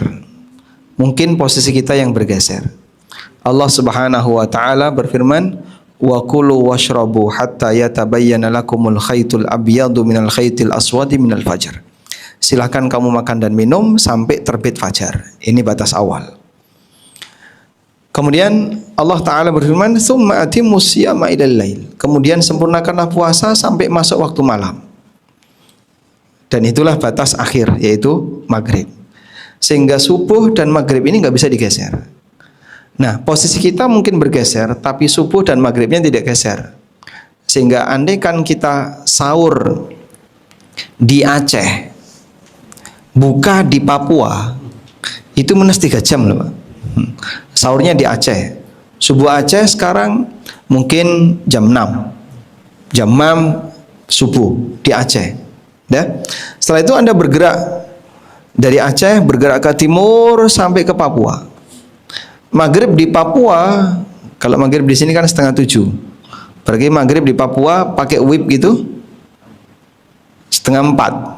Speaker 1: Mungkin posisi kita yang bergeser. Allah Subhanahu wa taala berfirman, "Wa kulu washrabu hatta yatabayyana lakumul khaytul abyadu minal khaytil aswadi minal fajr." Silakan kamu makan dan minum sampai terbit fajar. Ini batas awal. Kemudian Allah Ta'ala berfirman, "Tsumma atimmus siyama ilal lail." Kemudian sempurnakanlah puasa sampai masuk waktu malam. Dan itulah batas akhir, yaitu maghrib. Sehingga subuh dan maghrib ini nggak bisa digeser. Nah, posisi kita mungkin bergeser, tapi subuh dan maghribnya tidak geser. Sehingga andai kan kita sahur di Aceh, buka di Papua, itu minus 3 jam loh Pak. Sahurnya di Aceh. Subuh Aceh sekarang mungkin jam 6. Jam 6 subuh di Aceh. Ya. Setelah itu Anda bergerak dari Aceh, bergerak ke timur sampai ke Papua. Maghrib di Papua, kalau maghrib di sini kan 6:30. Berarti maghrib di Papua pakai whip gitu 3:30.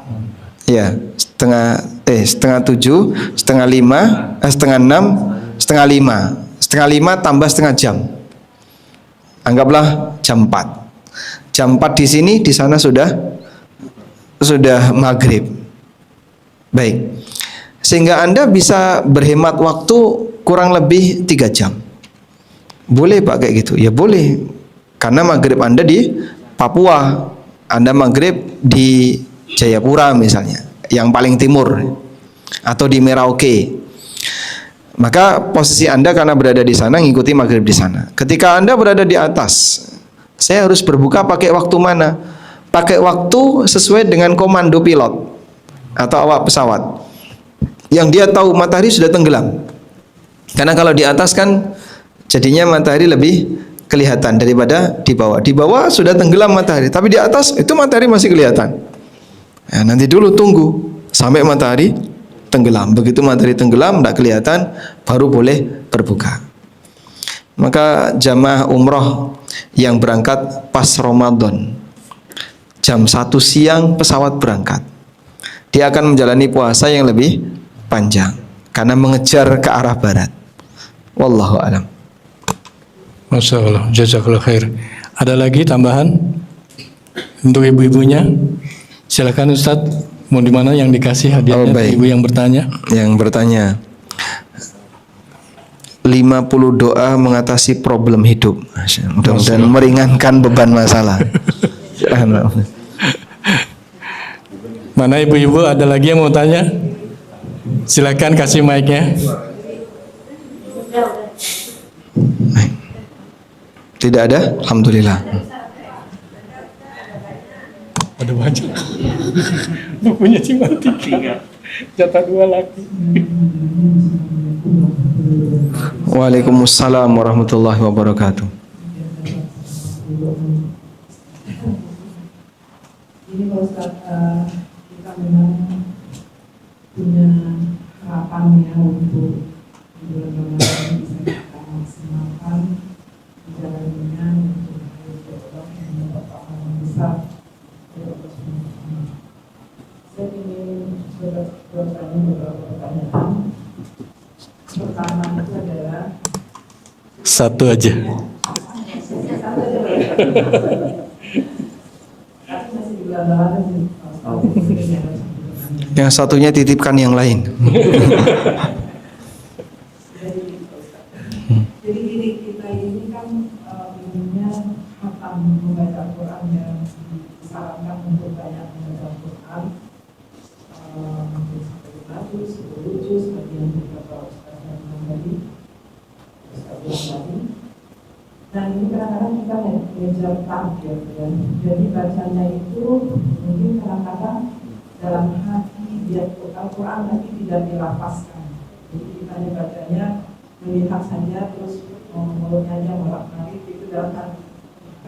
Speaker 1: Ya, setengah 7, setengah 5, setengah 6, setengah 5. Setengah 5 tambah setengah jam. Anggaplah jam 4. Jam 4 di sini, di sana sudah maghrib. Baik. Sehingga Anda bisa berhemat waktu kurang lebih 3 jam. Boleh Pak kayak gitu? Ya boleh. Karena maghrib Anda di Papua, Anda maghrib di Jayapura misalnya, yang paling timur, atau di Merauke. Maka posisi Anda karena berada di sana, ngikuti maghrib di sana. Ketika Anda berada di atas, saya harus berbuka pakai waktu mana? Pakai waktu sesuai dengan komando pilot atau awak pesawat, yang dia tahu matahari sudah tenggelam. Karena kalau di atas kan jadinya matahari lebih kelihatan daripada di bawah. Di bawah sudah tenggelam matahari, tapi di atas itu matahari masih kelihatan. Ya, nanti dulu tunggu sampai matahari tenggelam. Begitu matahari tenggelam tidak kelihatan, baru boleh berbuka. Maka jamaah umroh yang berangkat pas Ramadan, jam 1 siang pesawat berangkat, dia akan menjalani puasa yang lebih panjang karena mengejar ke arah barat. Wallahu a'lam.
Speaker 2: Masya Allah, jazakallah khair. Ada lagi tambahan untuk ibu-ibunya? Silakan Ustadz, mau di mana yang dikasih hadiahnya?
Speaker 1: baik.
Speaker 2: Ibu yang bertanya.
Speaker 1: Yang bertanya, 50 doa mengatasi problem hidup. Mudah-mudahan meringankan beban masalah.
Speaker 2: Mana ibu-ibu, ada lagi yang mau tanya? Silakan kasih mic-nya.
Speaker 1: Tidak ada? Alhamdulillah.
Speaker 2: Ada banyak. Bukunya cuma 3. Jatah 2 lagi.
Speaker 1: Waalaikumsalam warahmatullahi wabarakatuh.
Speaker 4: Ini Pak Ustadz, kita memang punya harapan ya untuk di bulan Ramadan bisa kita maksimalkan jalannya untuk Allah yang mendapat pahala besar dari Allah SWT. Saya ingin bertanya beberapa pertanyaan. Pertama itu adalah
Speaker 2: Satu aja.
Speaker 1: Yang satunya titipkan yang lain.
Speaker 4: Jadi diri kita ini kan umumnya hatam membaca Al-Quran yang disarankan untuk banyak membaca Al-Quran, mungkin sampai 5 juz, 10 juz, seperti yang beberapa Ustaz yang bilang tadi, Ustaz bilang tadi. Dan ini kadang-kadang kita mengejar target ya. Jadi bacanya itu mungkin kadang-kadang dalam hati dia Al-Quran tapi tidak dilafazkan. Jadi kita bacanya melihat saja terus mulutnya aja melak-malik itu dalam hati.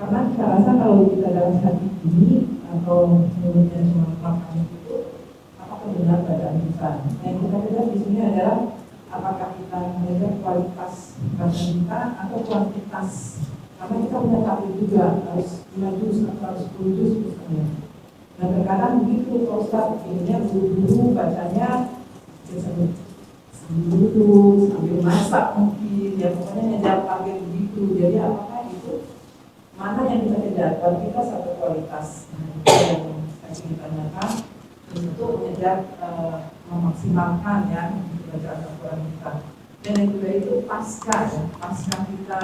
Speaker 4: Karena kita rasa kalau kita dalam hati ini atau mulutnya cuma melak-malik itu apakah benar bacaan kita? Nah yang kita lihat di sini adalah apakah kita mengejar kualitas bacaan kita atau kuantitas. Karena kita punya target juga harus 5 juz atau harus 10 juz misalnya. Dan terkadang begitu Pak Ustaz, ininya buru-buru bacanya biasanya dulu sambil masak mungkin ya pokoknya ngejar target begitu. Jadi apakah itu mana yang kita kejar, kualitas atau kualitas? Nah itu yang saya ingin tanyakan untuk mengejar memaksimalkan ya bacaan Al-Quran kita. Dan yang kedua itu pasca ya, pasca kita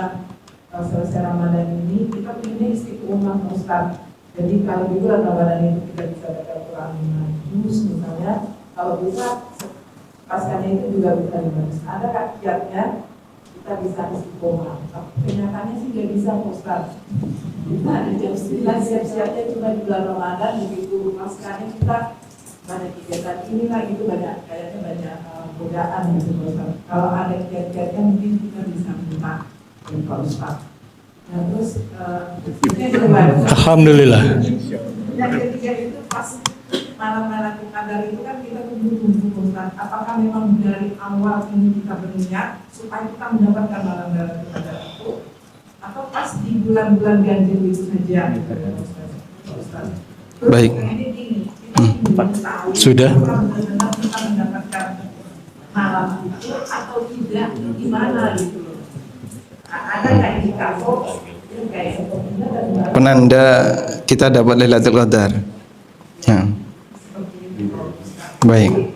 Speaker 4: selesai Ramadan ini kita punya istiqomah Ustaz. Jadi kalau di bulan Ramadan itu kita bisa baca Al-Quran 5 juz misalnya, kalau bisa pascanya itu juga bisa 5 juz. Ada kiatnya kita bisa istiqomah. Kenyataannya sih nggak bisa Ustaz. Kita ada jam 9 siap-siapnya cuma di bulan Ramadan, begitu pascanya kita banyak kegiatan inilah itu banyak kayaknya banyak godaan gitu Ustaz. Kalau ada kiat-kiatnya mungkin kita bisa minta dari Pak Ustaz. Nah terus
Speaker 2: Alhamdulillah.
Speaker 4: yang ketiga itu pas malam-malam Qadar itu kan kita tunggu-tunggu Ustaz. Apakah memang dari awal ini kita berniat supaya kita mendapatkan malam-malam Qadar itu, atau pas di bulan-bulan ganjil itu saja gitu Ustaz? Terus,
Speaker 1: Baik.
Speaker 4: Ini kita ingin tahu
Speaker 2: Sudah.
Speaker 4: benar-benar kita mendapatkan malam itu atau tidak, gimana gitu. Ada nggak indikator
Speaker 1: Penanda kita dapat Lailatul Qadar. Ya. Baik.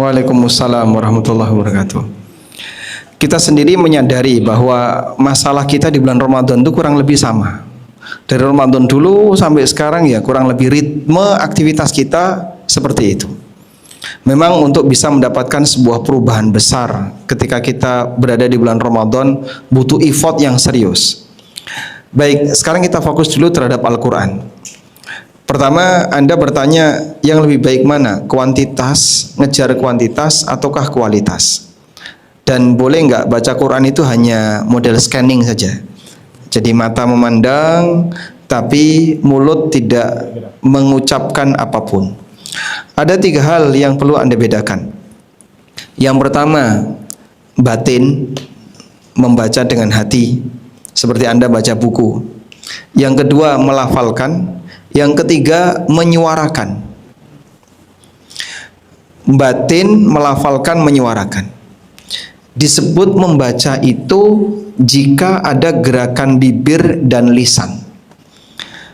Speaker 1: Waalaikumsalam warahmatullahi wabarakatuh. Kita sendiri menyadari bahwa masalah kita di bulan Ramadan itu kurang lebih sama. Dari Ramadan dulu sampai sekarang ya kurang lebih ritme aktivitas kita seperti itu. Memang untuk bisa mendapatkan sebuah perubahan besar ketika kita berada di bulan Ramadan butuh effort yang serius. Baik, sekarang kita fokus dulu terhadap Al-Quran. Pertama, Anda bertanya yang lebih baik mana? Kuantitas, ngejar kuantitas ataukah kualitas? Dan boleh nggak baca Quran itu hanya model scanning saja? Jadi mata memandang tapi mulut tidak mengucapkan apapun. Ada 3 hal yang perlu Anda bedakan. Yang pertama, batin, membaca dengan hati, seperti Anda baca buku. Yang kedua, melafalkan. Yang ketiga, menyuarakan. Batin, melafalkan, menyuarakan. Disebut membaca itu jika ada gerakan bibir dan lisan.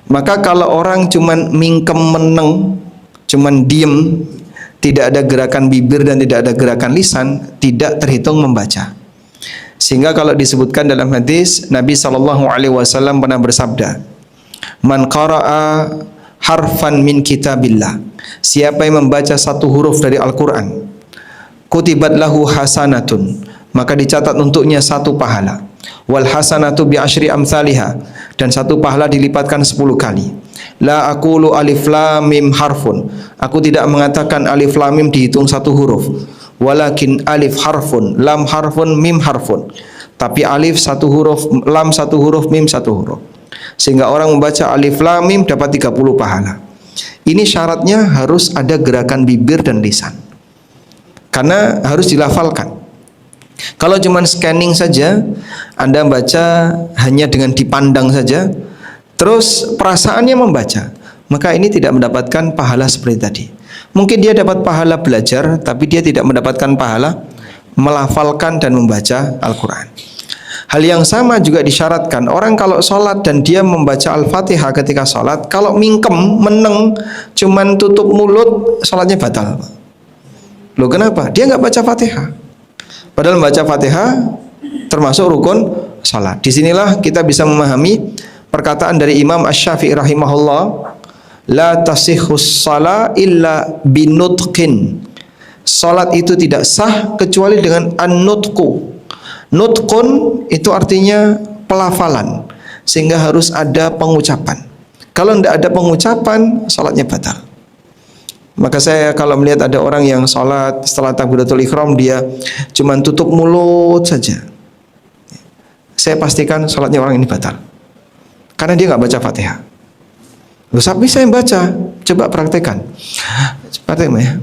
Speaker 1: Maka kalau orang cuman mingkem meneng, cuman diem, tidak ada gerakan bibir dan tidak ada gerakan lisan, tidak terhitung membaca. Sehingga kalau disebutkan dalam hadis, Nabi SAW pernah bersabda, "Man qara'a harfan min kitabillah." Siapa yang membaca satu huruf dari Al-Quran, kutibat lahu hasanatun, maka dicatat untuknya 1 pahala. Wal hasanatu bi asyri amsalihha, dan 1 pahala dilipatkan 10 kali. La aqulu alif lam mim harfun, aku tidak mengatakan alif lam mim dihitung 1 huruf. Walakin alif harfun, lam harfun, mim harfun. Tapi alif 1 huruf, lam 1 huruf, mim 1 huruf. Sehingga orang membaca alif lam mim dapat 30 pahala. Ini syaratnya harus ada gerakan bibir dan lisan, karena harus dilafalkan. Kalau cuma scanning saja, Anda baca hanya dengan dipandang saja, terus perasaannya membaca, maka ini tidak mendapatkan pahala seperti tadi. Mungkin dia dapat pahala belajar, tapi dia tidak mendapatkan pahala melafalkan dan membaca Al-Quran. Hal yang sama juga disyaratkan, orang kalau sholat dan dia membaca Al-Fatihah ketika sholat, kalau mingkem, meneng, cuman tutup mulut, sholatnya batal. Loh kenapa? Dia nggak baca Fatihah. Padahal membaca Fatihah termasuk rukun salat. Disinilah kita bisa memahami perkataan dari Imam Asy-Syafi'i rahimahullah, la tasihhus shalah illa binutqin. Salat itu tidak sah kecuali dengan an-nutqu. Nutqun itu artinya pelafalan, sehingga harus ada pengucapan. Kalau tidak ada pengucapan, salatnya batal. Maka saya kalau melihat ada orang yang sholat setelah takbiratul ihram dia cuma tutup mulut saja, saya pastikan sholatnya orang ini batal, karena dia nggak baca Fatihah. Loh, tapi saya baca, coba praktekkan. Praktek ya,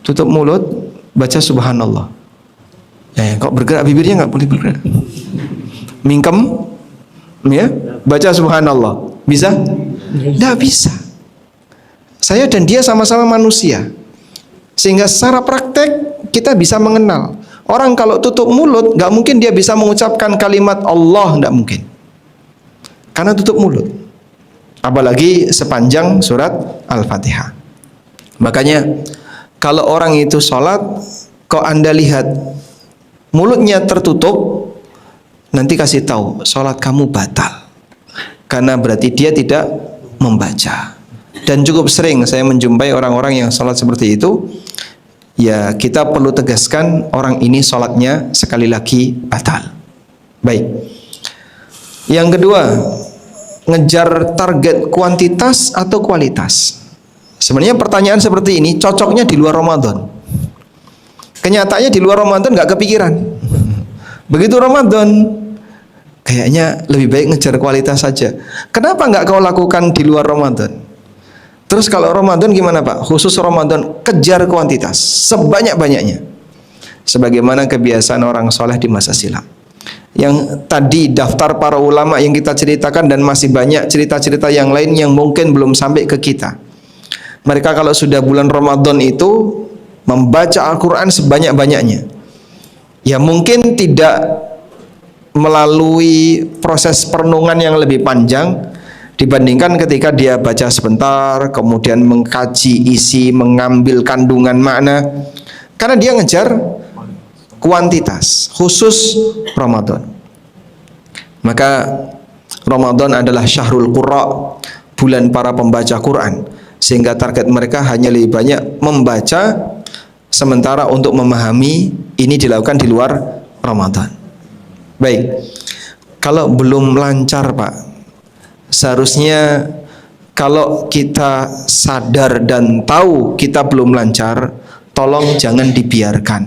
Speaker 1: tutup mulut, baca subhanallah. Kok bergerak bibirnya nggak boleh bergerak. Mingkem, ya, baca subhanallah, bisa? Nggak bisa. Saya dan dia sama-sama manusia, sehingga secara praktek kita bisa mengenal. Orang kalau tutup mulut, nggak mungkin dia bisa mengucapkan kalimat Allah, nggak mungkin, karena tutup mulut. Apalagi sepanjang surat Al-Fatihah. Makanya kalau orang itu sholat, kok Anda lihat mulutnya tertutup, nanti kasih tahu sholat kamu batal, karena berarti dia tidak membaca. Dan cukup sering saya menjumpai orang-orang yang sholat seperti itu. Ya, kita perlu tegaskan orang ini sholatnya sekali lagi batal. Baik. Yang kedua, ngejar target kuantitas atau kualitas. Sebenarnya pertanyaan seperti ini cocoknya di luar Ramadan. Kenyataannya di luar Ramadan nggak kepikiran. Begitu Ramadan, kayaknya lebih baik ngejar kualitas saja. Kenapa nggak kau lakukan di luar Ramadan? Terus kalau Ramadan gimana Pak? Khusus Ramadan kejar kuantitas sebanyak-banyaknya, sebagaimana kebiasaan orang soleh di masa silam. Yang tadi daftar para ulama yang kita ceritakan, dan masih banyak cerita-cerita yang lain yang mungkin belum sampai ke kita. Mereka kalau sudah bulan Ramadan itu membaca Al-Quran sebanyak-banyaknya. Ya mungkin tidak melalui proses perenungan yang lebih panjang dibandingkan ketika dia baca sebentar, kemudian mengkaji isi, mengambil kandungan makna, karena dia ngejar kuantitas khusus Ramadan. Maka Ramadan adalah syahrul qurra, bulan para pembaca Quran, sehingga target mereka hanya lebih banyak membaca, sementara untuk memahami ini dilakukan di luar Ramadan. Baik, kalau belum lancar Pak, seharusnya kalau kita sadar dan tahu kita belum lancar, tolong jangan dibiarkan.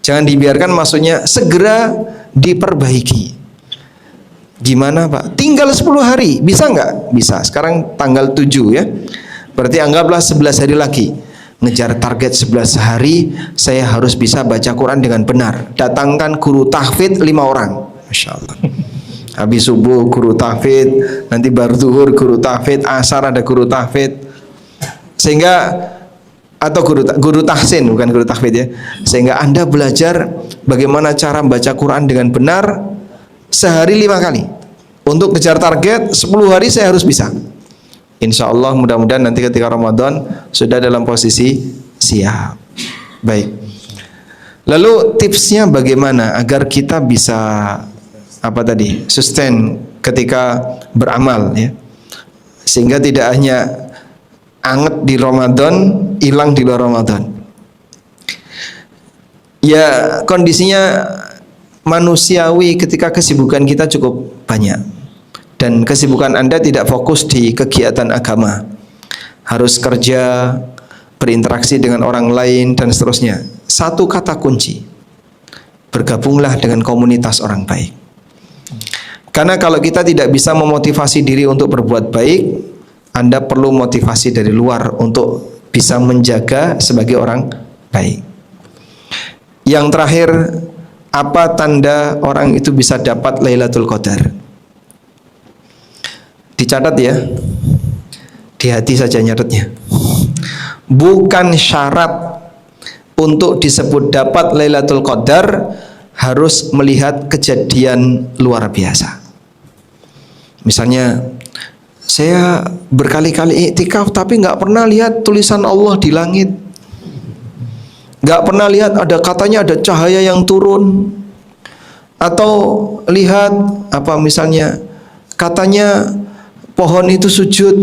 Speaker 1: Jangan dibiarkan maksudnya segera diperbaiki. Gimana Pak? Tinggal 10 hari, bisa nggak? Bisa. Sekarang tanggal 7 ya. Berarti anggaplah 11 hari lagi. Ngejar target 11 hari, saya harus bisa baca Quran dengan benar. Datangkan guru tahfidz 5 orang. Masya Allah. Habis subuh guru tahfidz, nanti baru zuhur guru tahfidz, asar ada guru tahfidz, sehingga atau guru tahsin, bukan guru tahfidz ya, sehingga Anda belajar bagaimana cara membaca Quran dengan benar sehari 5 kali. Untuk kejar target 10 hari saya harus bisa. Insya Allah mudah-mudahan nanti ketika Ramadan sudah dalam posisi siap. Baik. Lalu tipsnya bagaimana agar kita bisa sustain ketika beramal ya, sehingga tidak hanya anget di Ramadan, hilang di luar Ramadan. Ya, kondisinya manusiawi ketika kesibukan kita cukup banyak dan kesibukan Anda tidak fokus di kegiatan agama, harus kerja, berinteraksi dengan orang lain dan seterusnya. Satu kata kunci, bergabunglah dengan komunitas orang baik. Karena kalau kita tidak bisa memotivasi diri untuk berbuat baik, Anda perlu motivasi dari luar untuk bisa menjaga sebagai orang baik. Yang terakhir, apa tanda orang itu bisa dapat Lailatul Qadar? Dicatat ya, di hati saja nyatetnya. Bukan syarat untuk disebut dapat Lailatul Qadar harus melihat kejadian luar biasa. Misalnya, saya berkali-kali iktikaf tapi nggak pernah lihat tulisan Allah di langit, nggak pernah lihat ada katanya ada cahaya yang turun, atau lihat apa misalnya katanya pohon itu sujud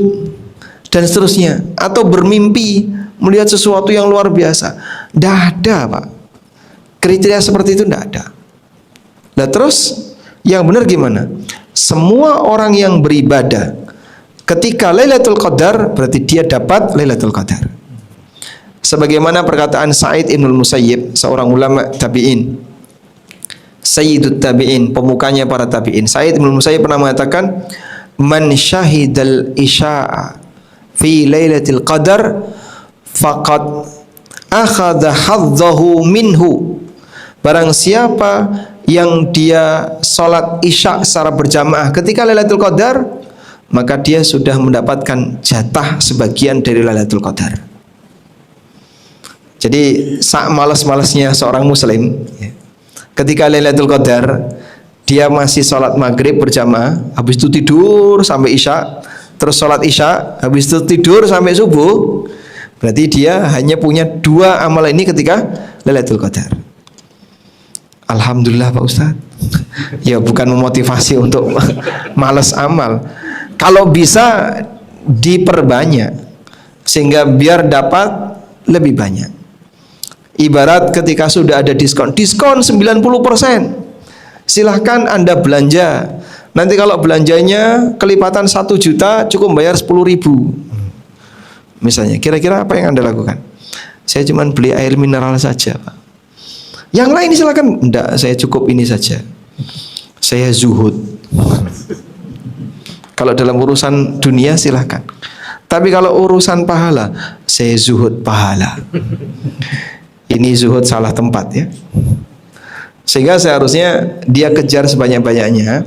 Speaker 1: dan seterusnya, atau bermimpi melihat sesuatu yang luar biasa. Tidak ada, Pak. Kriteria seperti itu tidak ada. Nah terus yang benar gimana? Semua orang yang beribadah ketika Lailatul Qadar berarti dia dapat Lailatul Qadar. Sebagaimana perkataan Sa'id Ibnul Musayyib, seorang ulama tabi'in, Sayyidut tabi'in, pemukanya para tabi'in. Sa'id Ibnul Musayyib pernah mengatakan, "Man syahidal isya'a fi Lailatul Qadar faqad akhadha hadzahu minhu." Barang siapa yang dia sholat isya secara berjamaah ketika Lailatul Qadar, maka dia sudah mendapatkan jatah sebagian dari Lailatul Qadar. Jadi saat malas-malasnya seorang muslim, ketika Lailatul Qadar dia masih sholat maghrib berjamaah, habis itu tidur sampai isya, terus sholat isya, habis itu tidur sampai subuh, berarti dia hanya punya 2 amal ini ketika Lailatul Qadar. Alhamdulillah Pak Ustadz. Ya bukan memotivasi untuk malas amal. Kalau bisa diperbanyak sehingga biar dapat lebih banyak. Ibarat ketika sudah ada diskon 90%, silahkan Anda belanja. Nanti kalau belanjanya kelipatan 1 juta cukup bayar 10.000. Misalnya, kira-kira apa yang Anda lakukan? Saya cuma beli air mineral saja, Pak. Yang lain silakan. Enggak, saya cukup ini saja. Saya zuhud. Kalau dalam urusan dunia silakan. Tapi kalau urusan pahala, saya zuhud pahala. Ini zuhud salah tempat ya. Sehingga seharusnya dia kejar sebanyak-banyaknya.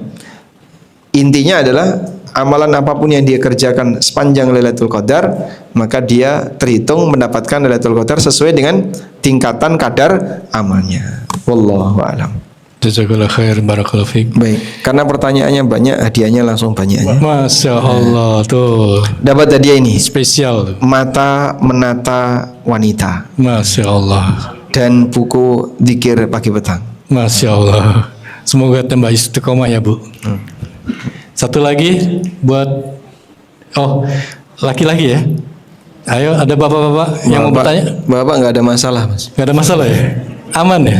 Speaker 1: Intinya adalah amalan apapun yang dia kerjakan sepanjang Lailatul Qadar, maka dia terhitung mendapatkan Lailatul Qadar sesuai dengan tingkatan kadar amalnya. Wallahu a'lam.
Speaker 2: Jazakallah khair, barakallahu fiik.
Speaker 1: Baik, karena pertanyaannya banyak, hadiahnya langsung banyak ya.
Speaker 2: Masya Allah tuh.
Speaker 1: Dapat hadiah ini
Speaker 2: Spesial.
Speaker 1: Mata Menata Wanita
Speaker 2: Masya Allah.
Speaker 1: dan buku Dzikir Pagi Petang.
Speaker 2: Masya Allah. Semoga tambah istiqomah ya Bu. Satu lagi buat laki-laki ya. Ayo, ada bapak-bapak yang mau bertanya?
Speaker 1: Bapak nggak ada masalah Mas.
Speaker 2: Nggak ada masalah ya? Aman ya?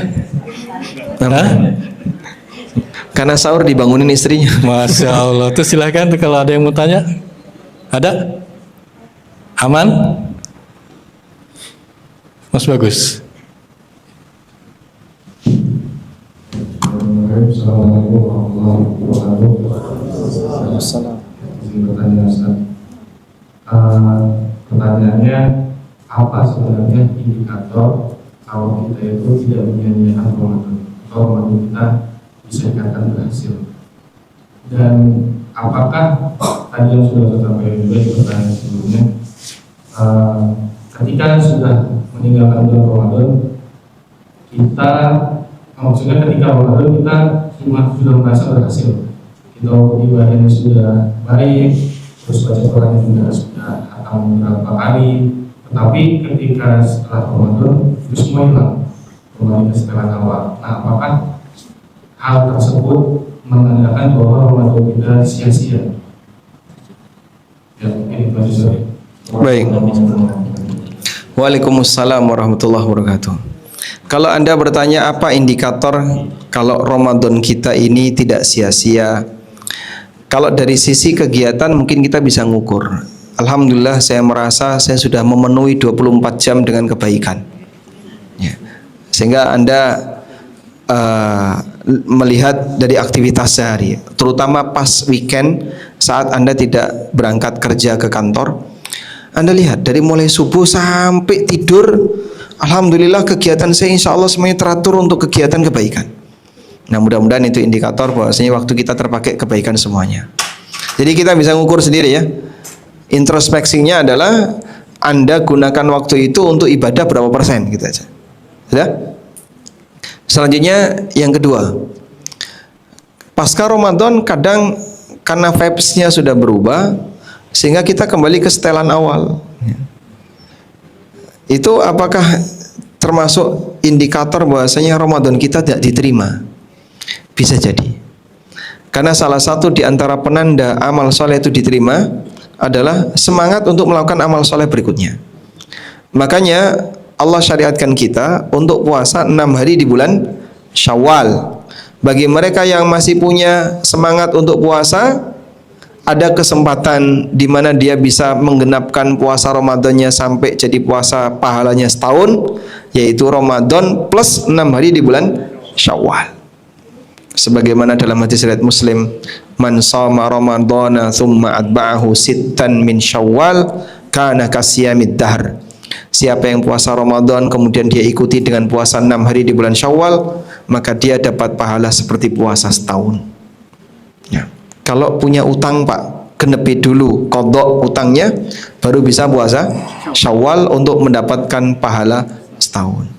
Speaker 2: Hah?
Speaker 1: Karena sahur dibangunin istrinya.
Speaker 2: Masya Allah. Tuh silahkan tuh kalau ada yang mau tanya. Ada? Aman? Mas Bagus.
Speaker 5: Assalamualaikum warahmatullahi wabarakatuh. Pertanyaannya, apa sebenarnya indikator kalau kita itu tidak menyia-nyiakan Ramadan atau Ramadan kita bisa dikatakan berhasil? Dan apakah tadi yang sudah saya sampaikan juga di pertanyaan sebelumnya, ketika sudah meninggalkan bulan Ramadan, kita maksudnya ketika Ramadan kita sudah merasa berhasil, kita ibadahnya sudah baik, terus baca Quran juga sudah hatam beberapa kali, tetapi ketika setelah Ramadan itu semua hilang kembali ke setelan awal. Nah, apakah hal tersebut menandakan bahwa Ramadan kita sia-sia? Ya, ini itu aja.
Speaker 1: Baik. Waalaikumsalam warahmatullahi wabarakatuh. Kalau Anda bertanya apa indikator kalau Ramadan kita ini tidak sia-sia, kalau dari sisi kegiatan mungkin kita bisa ngukur. Alhamdulillah saya merasa saya sudah memenuhi 24 jam dengan kebaikan. Ya. Sehingga Anda melihat dari aktivitas sehari, terutama pas weekend saat Anda tidak berangkat kerja ke kantor, Anda lihat dari mulai subuh sampai tidur, alhamdulillah kegiatan saya insya Allah semuanya teratur untuk kegiatan kebaikan. Nah mudah-mudahan itu indikator bahwasanya waktu kita terpakai kebaikan semuanya. Jadi kita bisa ngukur sendiri ya. Introspeksinya adalah Anda gunakan waktu itu untuk ibadah berapa persen gitu aja. Sudah? Selanjutnya yang kedua, pasca Ramadan kadang karena vibes-nya sudah berubah sehingga kita kembali ke setelan awal. Itu apakah termasuk indikator bahwasanya Ramadan kita tidak diterima? Bisa jadi. Karena salah satu di antara penanda amal soleh itu diterima adalah semangat untuk melakukan amal soleh berikutnya. Makanya Allah syariatkan kita untuk puasa 6 hari di bulan Syawal. Bagi mereka yang masih punya semangat untuk puasa, ada kesempatan di mana dia bisa menggenapkan puasa Ramadannya sampai jadi puasa pahalanya setahun, yaitu Ramadan plus 6 hari di bulan Syawal. Sebagaimana dalam hadis riwayat Muslim, man shoma ramadhana tsumma atba'ahu sittan min Syawal kana kasiyamid dahr. Siapa yang puasa Ramadan kemudian dia ikuti dengan puasa 6 hari di bulan Syawal, maka dia dapat pahala seperti puasa setahun. Ya. Kalau punya utang Pak, genepi dulu qadha utangnya, baru bisa puasa Syawal untuk mendapatkan pahala setahun.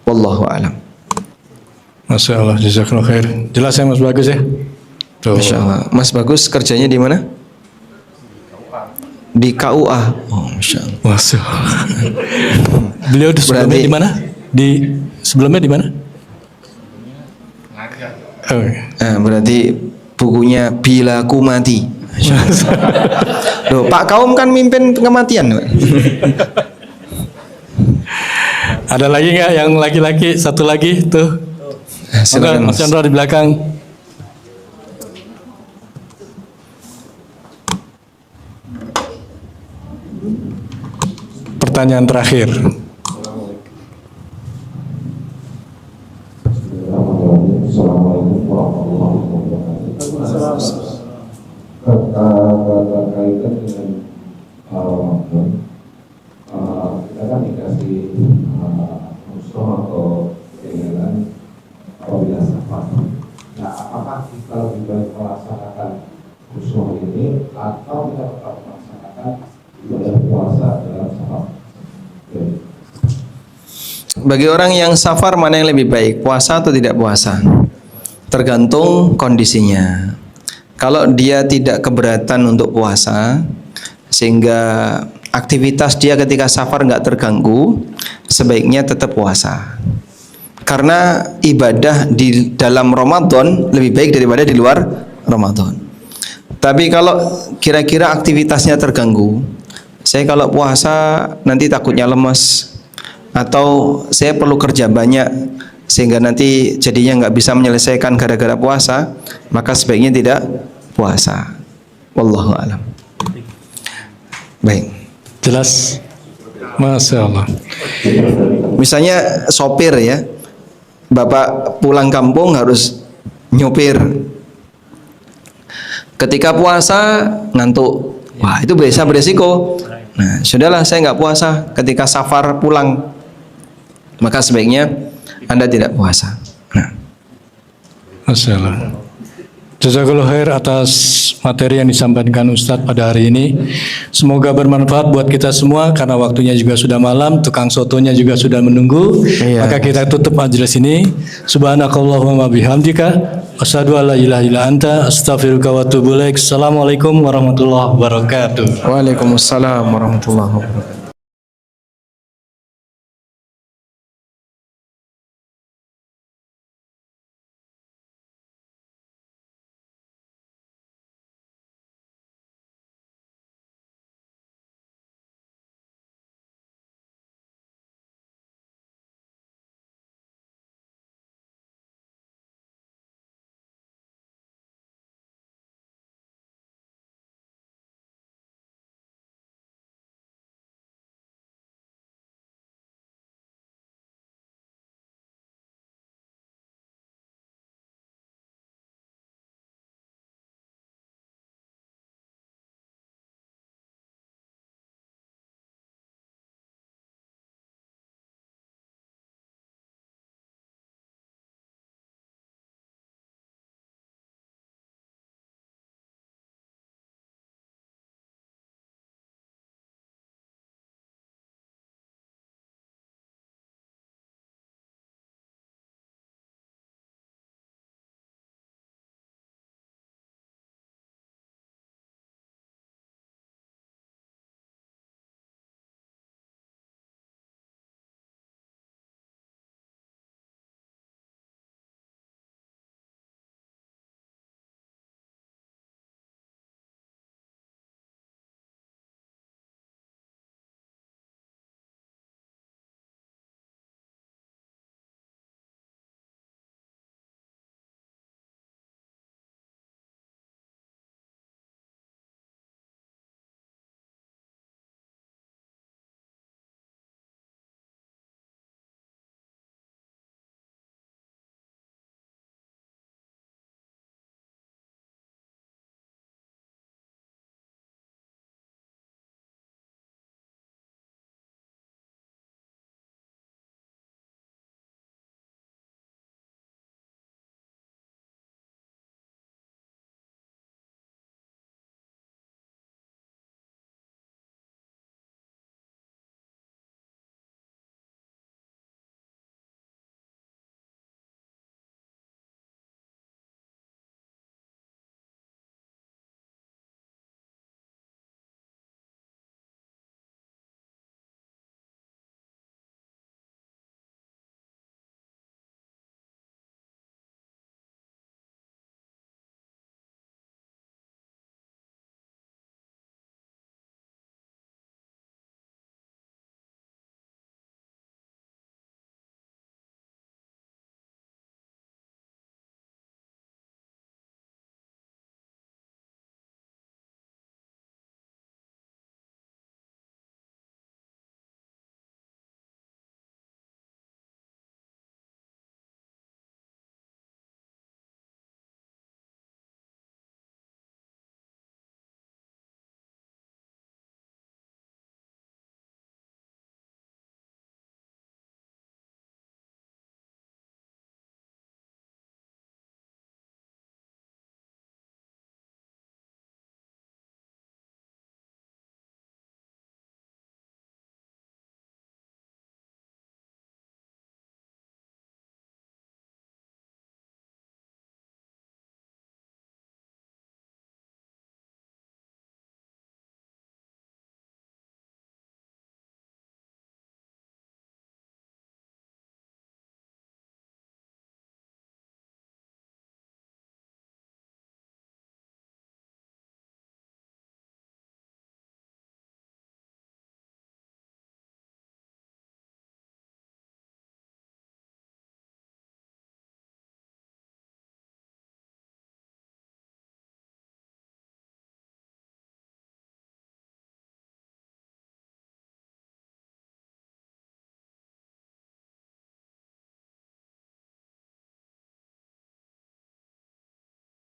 Speaker 1: Wallahu a'lam.
Speaker 2: Masya Allah, jazakallah khair. Jelas ya Mas Bagus ya? Tuh.
Speaker 1: Masya Allah. Mas Bagus kerjanya di mana? Di KUA. Oh, Masya Allah.
Speaker 2: Masya Allah. Beliau sebelumnya di mana? Sebelumnya di mana? Oh.
Speaker 1: Berarti bukunya Bila Ku Mati. Loh, Pak Kaum kan mimpin kematian.
Speaker 2: Ada lagi nggak yang laki-laki? Satu lagi tuh.
Speaker 1: Silakan
Speaker 2: Mas Chandra di belakang. Pertanyaan terakhir.
Speaker 6: Assalamualaikum warahmatullahi wabarakatuh. Berkaitan dengan Ramadan, kita kan dikasih musuh atau keinginan apabila safar. Nah, apakah kita lebih baik melaksanakan musuh ini atau kita tetap melaksanakan ibadah puasa dalam safar?
Speaker 1: Bagi orang yang safar mana yang lebih baik, puasa atau tidak puasa? Tergantung kondisinya. Kalau dia tidak keberatan untuk puasa, sehingga aktivitas dia ketika safar nggak terganggu, sebaiknya tetap puasa. Karena ibadah di dalam Ramadan lebih baik daripada di luar Ramadan. Tapi kalau kira-kira aktivitasnya terganggu, saya kalau puasa nanti takutnya lemas, atau saya perlu kerja banyak sehingga nanti jadinya nggak bisa menyelesaikan gara-gara puasa, maka sebaiknya tidak puasa. Wallahu a'lam. Baik.
Speaker 2: Jelas. Masya Allah.
Speaker 1: Misalnya sopir ya, Bapak pulang kampung harus nyopir. Ketika puasa ngantuk, wah itu bisa beresiko. Nah, sudahlah saya nggak puasa ketika safar pulang. Maka sebaiknya Anda tidak puasa. Nah.
Speaker 2: Masya Allah. Jazakallahu khair atas materi yang disampaikan Ustadz pada hari ini. Semoga bermanfaat buat kita semua karena waktunya juga sudah malam, tukang sotonya juga sudah menunggu.
Speaker 1: Iya.
Speaker 2: Maka kita tutup majelis ini. Subhanakallahumma bihamdika asyhadu an la ilaha illa anta astaghfiruka wa atubu ilaik. Assalamualaikum warahmatullahi wabarakatuh.
Speaker 1: Waalaikumsalam warahmatullahi wabarakatuh.